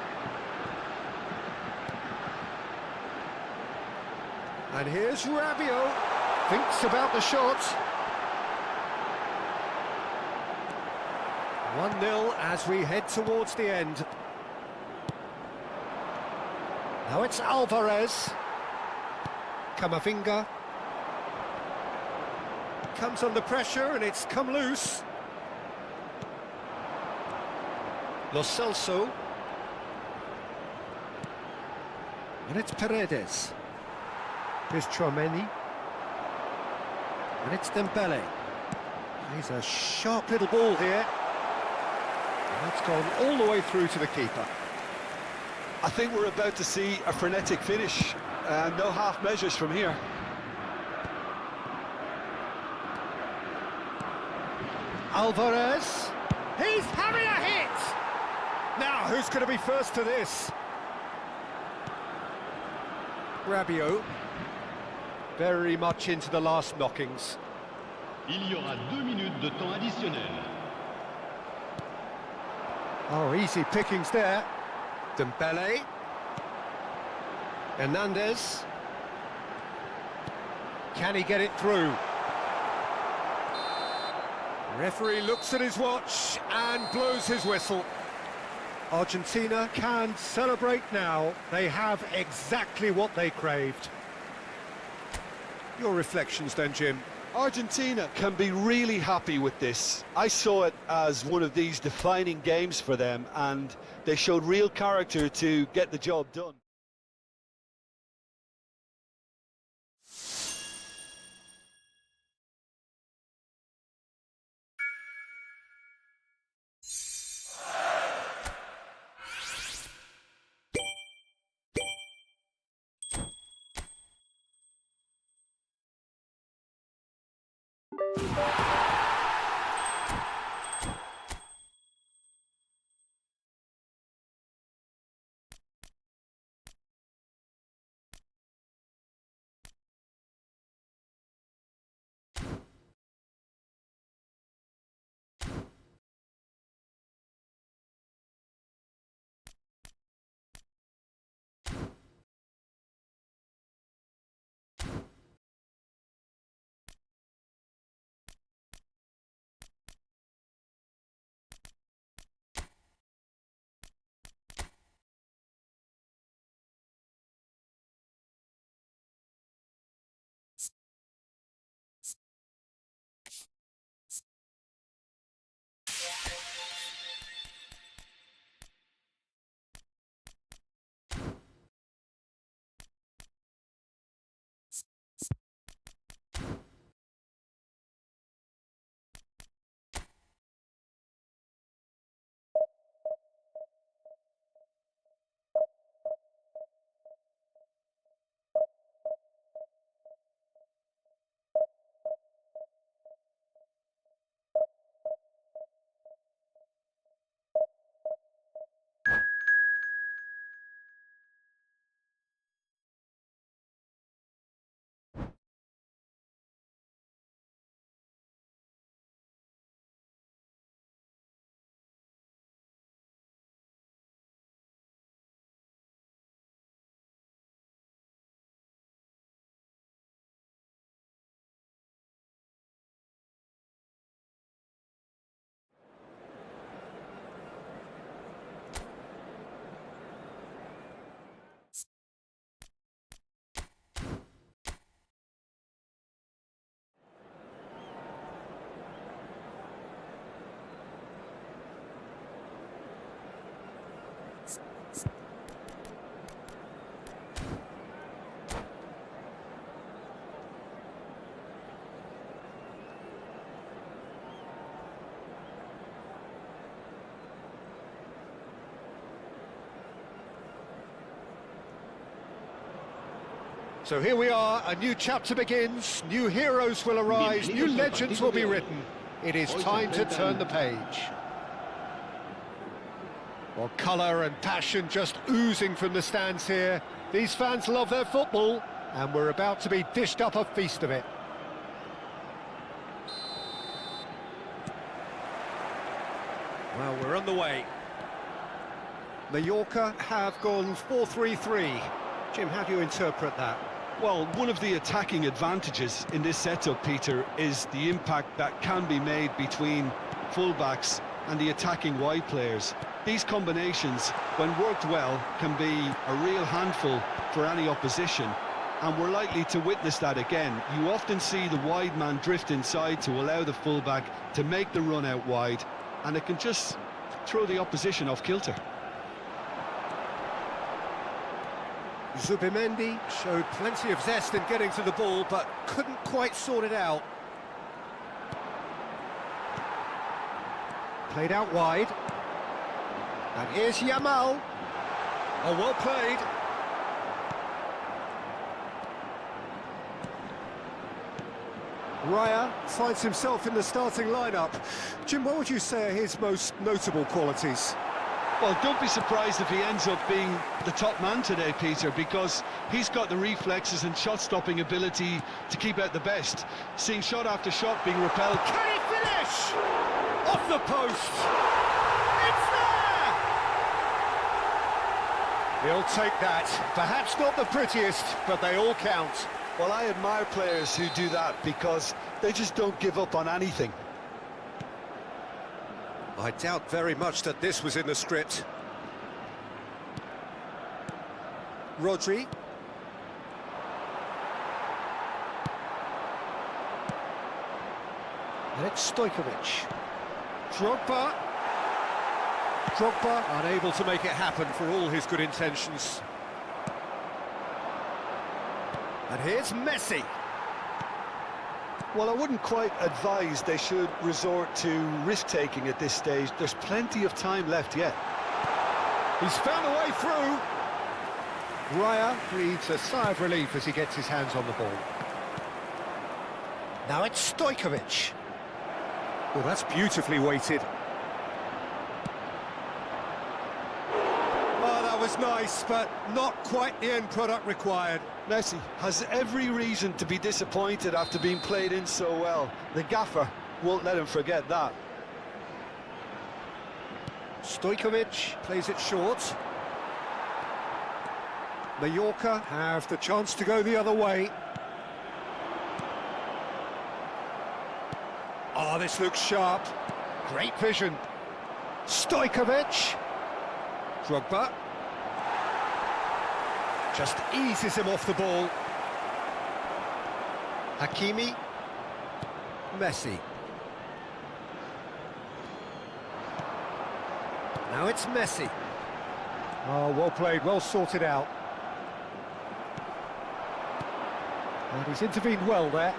And here's Rabiot. Thinks about the shot. 1-0 as we head towards the end. Now it's Alvarez. Camavinga. Comes under pressure and it's come loose. Lo Celso. And it's Paredes. Here's Chouameni. And it's Dembele. He's a sharp little ball here. And that's gone all the way through to the keeper. I think we're about to see a frenetic finish. No half measures from here. Alvarez. He's having a hit! Now, who's going to be first to this? Rabiot. Very much into the last knockings. Il y aura 2 minutes de temps additionnel. Oh, easy pickings there. Dembele. Hernandez. Can he get it through? Referee looks at his watch and blows his whistle. Argentina can celebrate now. They have exactly what they craved. Your reflections then, Jim? Argentina can be really happy with this. I saw it as one of these defining games for them, and they showed real character to get the job done. So here we are, a new chapter begins, new heroes will arise, new legends will be written. It is time to turn the page. Well, colour and passion just oozing from the stands here. These fans love their football, and we're about to be dished up a feast of it. Well, we're on the way. Mallorca have gone 4-3-3. Jim, how do you interpret that? Well, one of the attacking advantages in this setup, Peter, is the impact that can be made between fullbacks and the attacking wide players. These combinations, when worked well, can be a real handful for any opposition, and we're likely to witness that again. You often see the wide man drift inside to allow the fullback to make the run out wide, and it can just throw the opposition off kilter. Zubimendi showed plenty of zest in getting to the ball, but couldn't quite sort it out. Played out wide. And here's Yamal. Oh, well played. Raya finds himself in the starting lineup. Jim, what would you say are his most notable qualities? Well, don't be surprised if he ends up being the top man today, Peter, because he's got the reflexes and shot-stopping ability to keep out the best. Seeing shot after shot being repelled. Can he finish? Off the post! It's there! He'll take that. Perhaps not the prettiest, but they all count. Well, I admire players who do that because they just don't give up on anything. I doubt very much that this was in the script. Rodri. And it's Stojkovic. Drogba. Drogba unable to make it happen for all his good intentions. And here's Messi. Well, I wouldn't quite advise they should resort to risk-taking at this stage. There's plenty of time left yet. He's found a way through. Raya breathes a sigh of relief as he gets his hands on the ball. Now it's Stojkovic. Well, that's beautifully weighted. Oh, that was nice, but not quite the end product required. Messi has every reason to be disappointed after being played in so well. The gaffer won't let him forget that. Stojkovic plays it short. Mallorca have the chance to go the other way. Oh, this looks sharp. Great vision. Stojkovic. Drogba. Just eases him off the ball. Hakimi. Messi. Now it's Messi. Oh, well played, well sorted out. And he's intervened well there.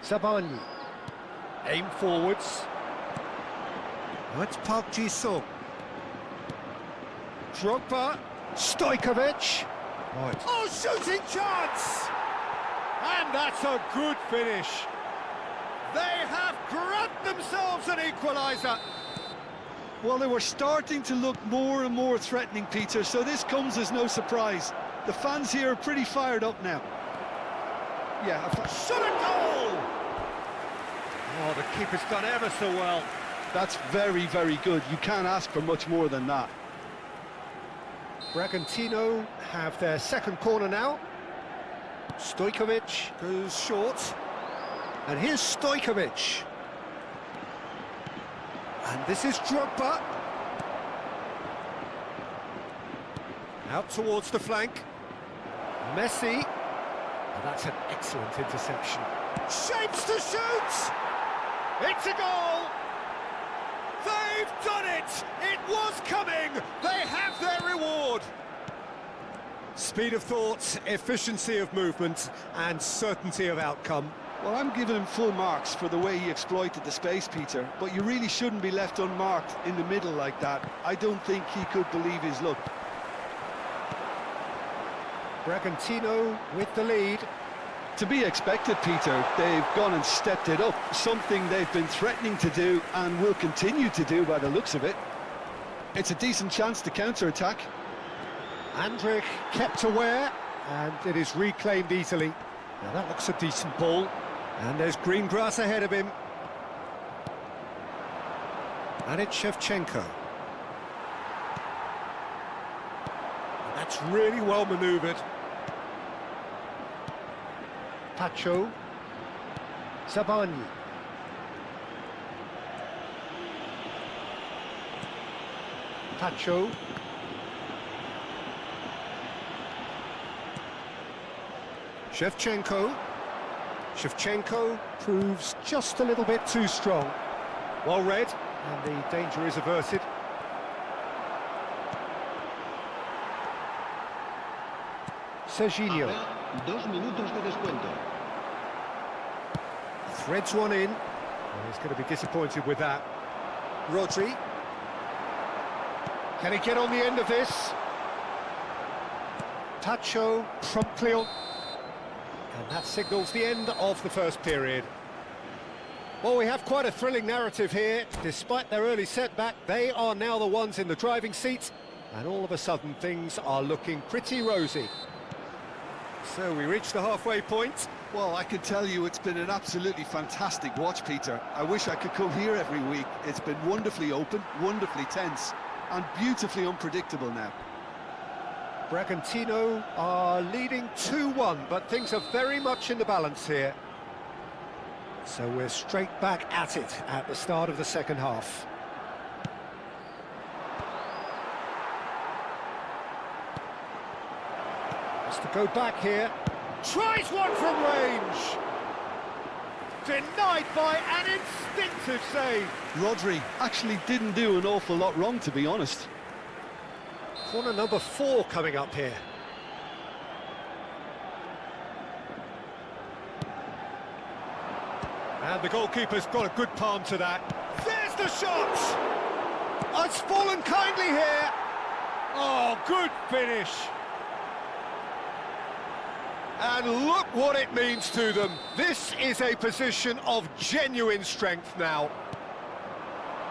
Sabani. Aim forwards. Now it's Park Ji-sung. Drogba. Stojkovic. Oh, shooting chance! And that's a good finish. They have grabbed themselves an equaliser. Well, they were starting to look more and more threatening, Peter, so this comes as no surprise. The fans here are pretty fired up now. Yeah, shot a goal! Oh, the keeper's done ever so well. That's very, very good. You can't ask for much more than that. Bragantino have their second corner now. Stojkovic goes short. And here's Stojkovic. And this is Drogba. Out towards the flank. Messi. And that's an excellent interception. Shapes to shoot! It's a goal! They've done it! It was coming! They have their reward! Speed of thought, efficiency of movement, and certainty of outcome. Well, I'm giving him full marks for the way he exploited the space, Peter, but you really shouldn't be left unmarked in the middle like that. I don't think he could believe his luck. Bragantino with the lead. To be expected, Peter. They've gone and stepped it up, something they've been threatening to do and will continue to do by the looks of it. It's a decent chance to counter-attack. Andrich kept aware, and it is reclaimed easily. Now that looks a decent ball, and there's green grass ahead of him. And it's Shevchenko. And that's really well manoeuvred. Pacho. Zabani. Pacho. Shevchenko. Shevchenko proves just a little bit too strong. Well read, and the danger is averted. Serginho. 2 minutos de descuento. Threads one in. Well, he's going to be disappointed with that. Rodri. Can he get on the end of this? Pacho promptly on. And that signals the end of the first period. Well, we have quite a thrilling narrative here. Despite their early setback, they are now the ones in the driving seat. And all of a sudden, things are looking pretty rosy. So we reach the halfway point. Well, I can tell you it's been an absolutely fantastic watch, Peter. I wish I could come here every week. It's been wonderfully open, wonderfully tense, and beautifully unpredictable now. Bragantino are leading 2-1, but things are very much in the balance here. So we're straight back at it at the start of the second half. Has to go back here. Tries one from range! Denied by an instinctive save. Rodri actually didn't do an awful lot wrong, to be honest. Corner number 4 coming up here. And the goalkeeper's got a good palm to that. There's the shot! Oh, it's fallen kindly here. Oh, good finish. And look what it means to them. This is a position of genuine strength now.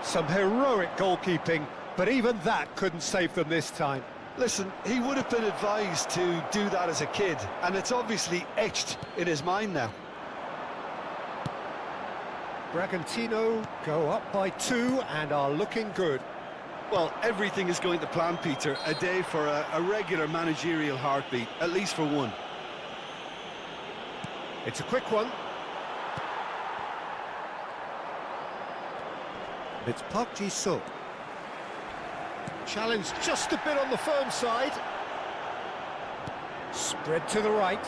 Some heroic goalkeeping, but even that couldn't save them this time. Listen, he would have been advised to do that as a kid, and it's obviously etched in his mind now. Bragantino go up by 2 and are looking good. Well, everything is going to plan, Peter. A day for a regular managerial heartbeat, at least for one. It's a quick one. It's Park Ji-soo. Challenge just a bit on the firm side. Spread to the right.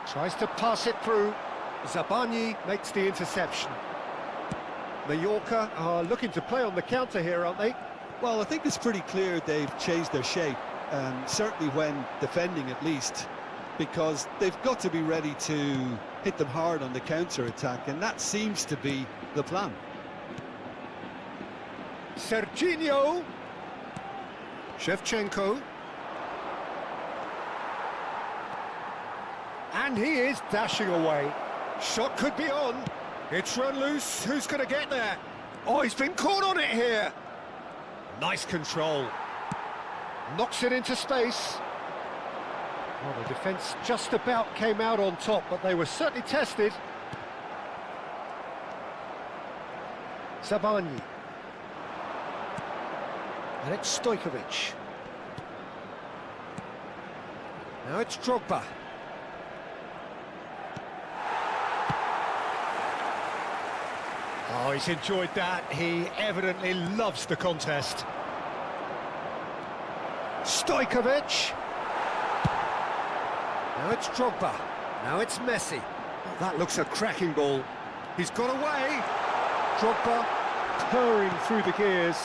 Tries to pass it through. Zabani makes the interception. Mallorca are looking to play on the counter here, aren't they? Well, I think it's pretty clear they've changed their shape, certainly when defending at least, because they've got to be ready to hit them hard on the counter-attack, and that seems to be the plan. Serginho. Shevchenko. And he is dashing away. Shot could be on. It's run loose. Who's going to get there? Oh, he's been caught on it here. Nice control. Knocks it into space. Well, the defence just about came out on top, but they were certainly tested. Zabani. And it's Stojkovic. Now it's Drogba. Oh, he's enjoyed that. He evidently loves the contest. Stojkovic. Now it's Drogba. Now it's Messi. Oh, that looks a cracking ball. He's got away. Drogba purring through the gears.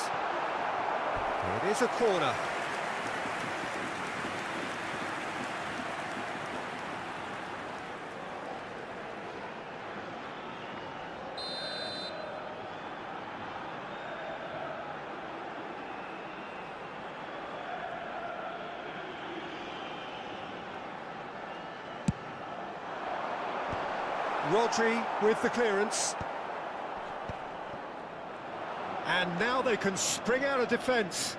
It is a corner. Rodri with the clearance. And now they can spring out of defence.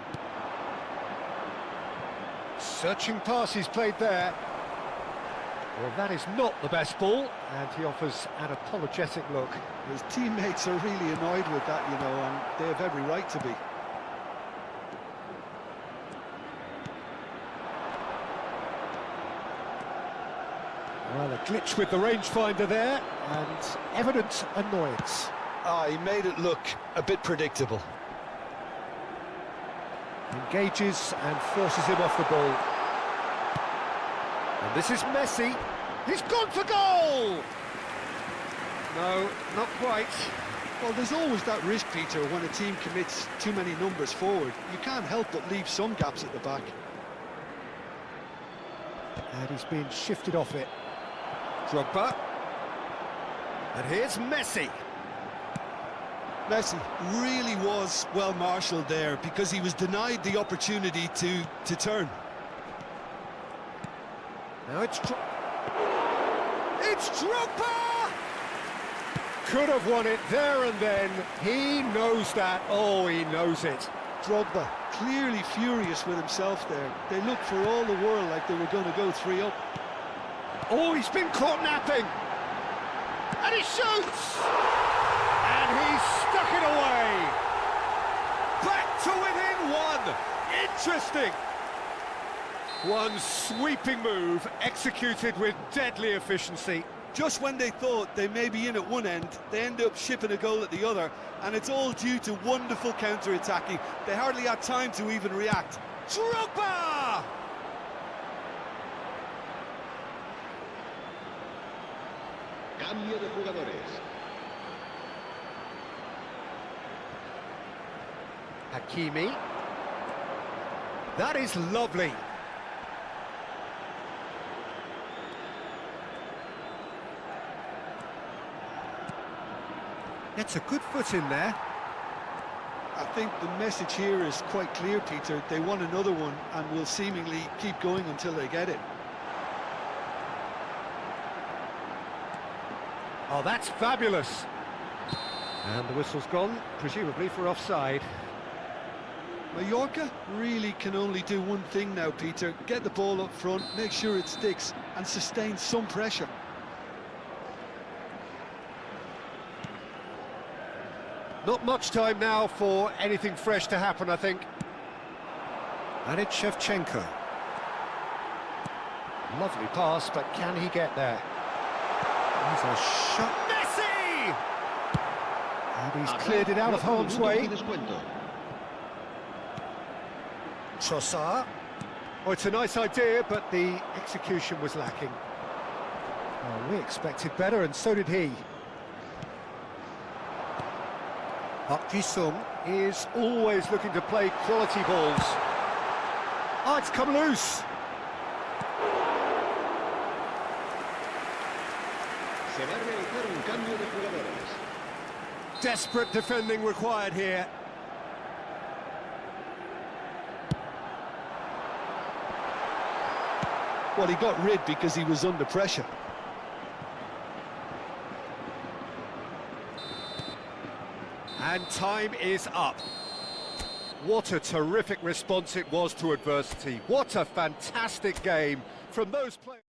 Searching pass he's played there. Well, that is not the best ball, and he offers an apologetic look. His teammates are really annoyed with that, you know, and they have every right to be. Well, a glitch with the rangefinder there, and evident annoyance. He made it look a bit predictable. Engages and forces him off the ball. And this is Messi. He's gone for goal! No, not quite. Well, there's always that risk, Peter, when a team commits too many numbers forward. You can't help but leave some gaps at the back. And he's been shifted off it. Drogba. And here's Messi. Messi really was well marshalled there because he was denied the opportunity to turn. Now it's Drogba! Could have won it there and then. He knows that. Oh, he knows it. Drogba clearly furious with himself there. They looked for all the world like they were going to go 3-up. Oh, he's been caught napping. And he shoots! And he's stuck it away. Back to within one. Interesting. One sweeping move, executed with deadly efficiency. Just when they thought they may be in at one end, they end up shipping a goal at the other, and it's all due to wonderful counter-attacking. They hardly had time to even react. Drogba! Cambio de jugadores. Hakimi. That is lovely. Gets a good foot in there. I think the message here is quite clear, Peter. They want another one and will seemingly keep going until they get it. Oh, that's fabulous. And the whistle's gone, presumably for offside. Mallorca really can only do one thing now, Peter. Get the ball up front, make sure it sticks, and sustain some pressure. Not much time now for anything fresh to happen, I think. And it's Shevchenko. Lovely pass, but can he get there? He's a shot. Messi! And he's cleared it out of harm's way. Trossard. Oh, it's a nice idea, but the execution was lacking. Oh, we expected better, and so did he. Park Ji-sung is always looking to play quality balls. Oh, it's come loose. Se va a realizar un cambio de jugadores. Desperate defending required here. Well, he got rid because he was under pressure. And time is up. What a terrific response it was to adversity. What a fantastic game from those players.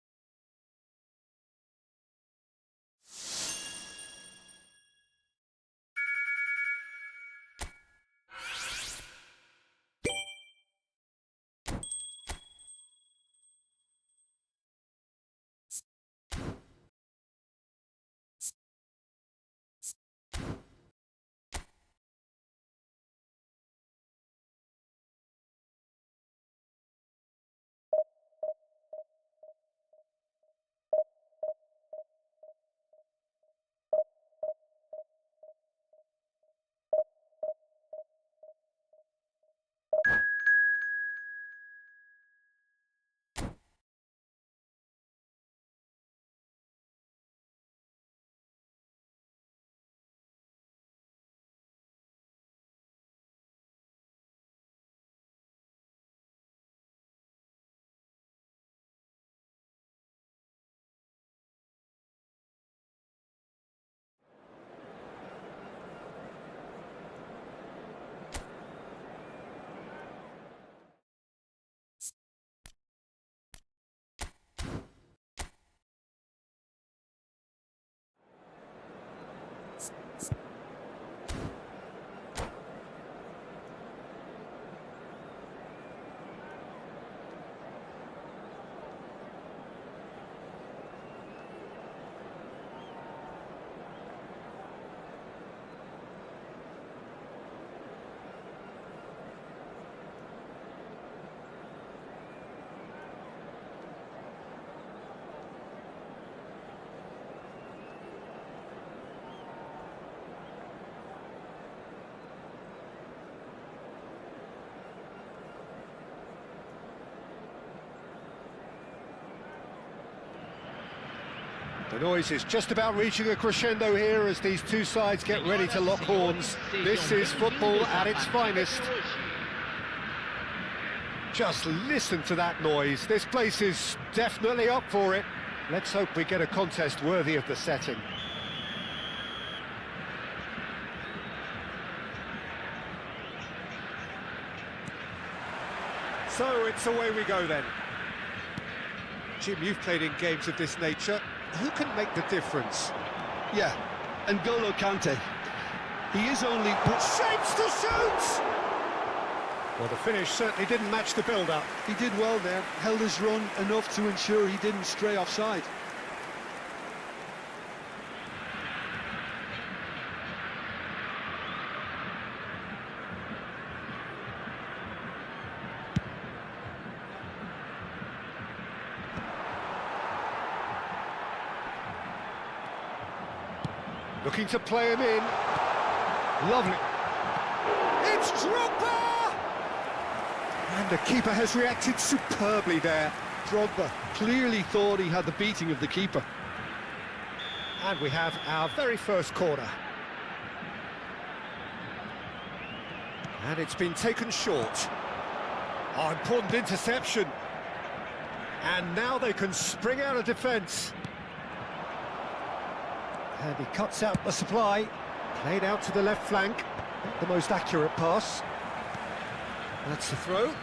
The noise is just about reaching a crescendo here as these two sides get ready to lock horns. This is football at its finest. Just listen to that noise. This place is definitely up for it. Let's hope we get a contest worthy of the setting. So it's away we go then. Jim, you've played in games of this nature. Who can make the difference? Yeah, and N'Golo Kante. He is only... Shapes to shoot! Well, the finish certainly didn't match the build-up. He did well there, held his run enough to ensure he didn't stray offside. Looking to play him in. Lovely. It's Drogba! And the keeper has reacted superbly there. Drogba clearly thought he had the beating of the keeper. And we have our very first corner. And it's been taken short. Oh, important interception. And now they can spring out of defence. And he cuts out the supply, played out to the left flank, not the most accurate pass. That's the throw.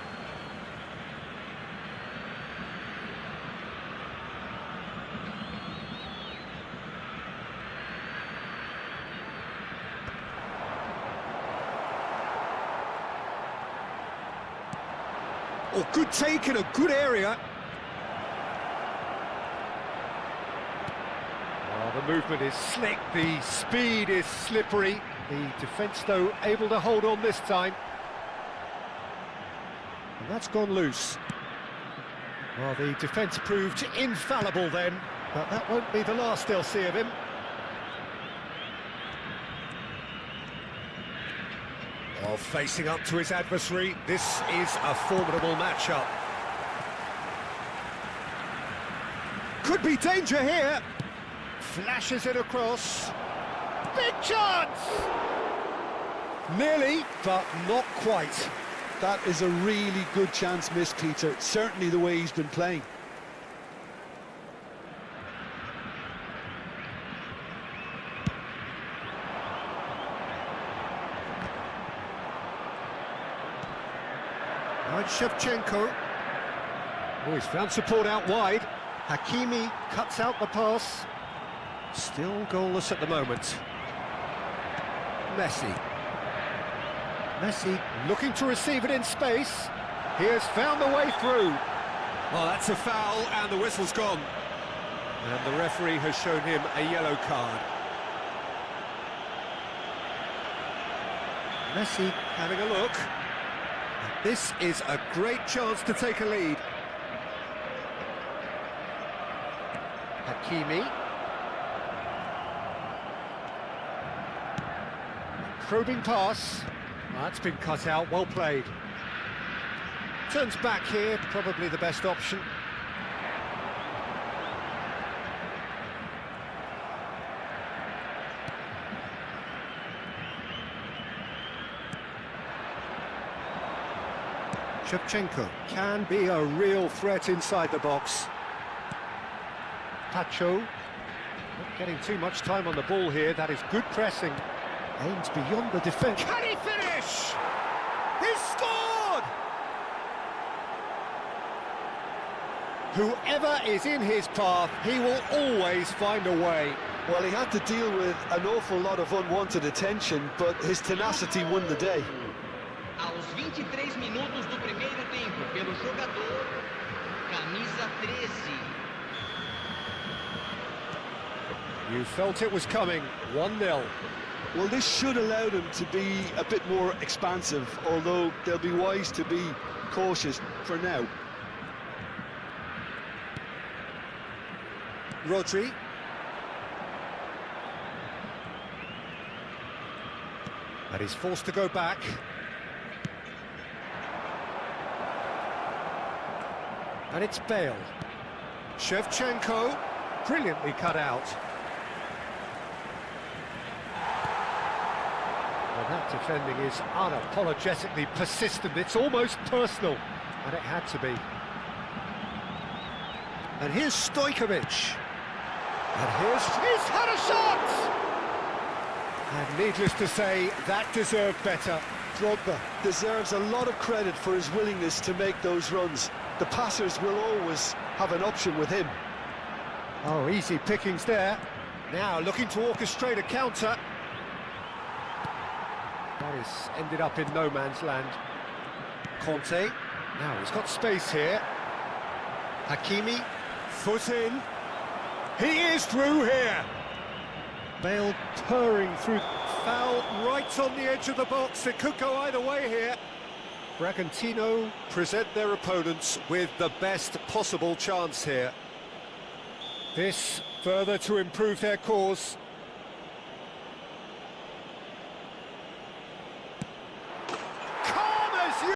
Oh, good take in a good area. The movement is slick, the speed is slippery. The defence, though, able to hold on this time. And that's gone loose. Well, the defence proved infallible then, but that won't be the last they'll see of him. Oh, facing up to his adversary, this is a formidable matchup. Could be danger here. Flashes it across. Big chance! Nearly, but not quite. That is a really good chance missed, Peter. Certainly the way he's been playing. Right, Shevchenko. Oh, he's found support out wide. Hakimi cuts out the pass. Still goalless at the moment. Messi. Messi looking to receive it in space. He has found the way through. Oh, that's a foul, and the whistle's gone. And the referee has shown him a yellow card. Messi having a look. This is a great chance to take a lead. Hakimi. Probing pass. That's been cut out, well played. Turns back here, probably the best option. Shevchenko can be a real threat inside the box. Pacho, not getting too much time on the ball here, that is good pressing. Aims beyond the defence. Can he finish? He's scored! Whoever is in his path, he will always find a way. Well, he had to deal with an awful lot of unwanted attention, but his tenacity won the day. Aos 23 minutos do primeiro tempo, pelo jogador, camisa 13. You felt it was coming, 1-0. Well, this should allow them to be a bit more expansive, although they'll be wise to be cautious for now. Rodri. And he's forced to go back. And it's Bale. Shevchenko, brilliantly cut out. Well, that defending is unapologetically persistent. It's almost personal, and it had to be. And here's Stojkovic. And he's had a shot! And needless to say, that deserved better. Drogba deserves a lot of credit for his willingness to make those runs. The passers will always have an option with him. Oh, easy pickings there. Now looking to orchestrate a counter. That is ended up in no man's land. Conte. Now he's got space here. Hakimi. Foot in. He is through here. Bale purring through. Foul right on the edge of the box. It could go either way here. Bragantino present their opponents with the best possible chance here. This further to improve their cause.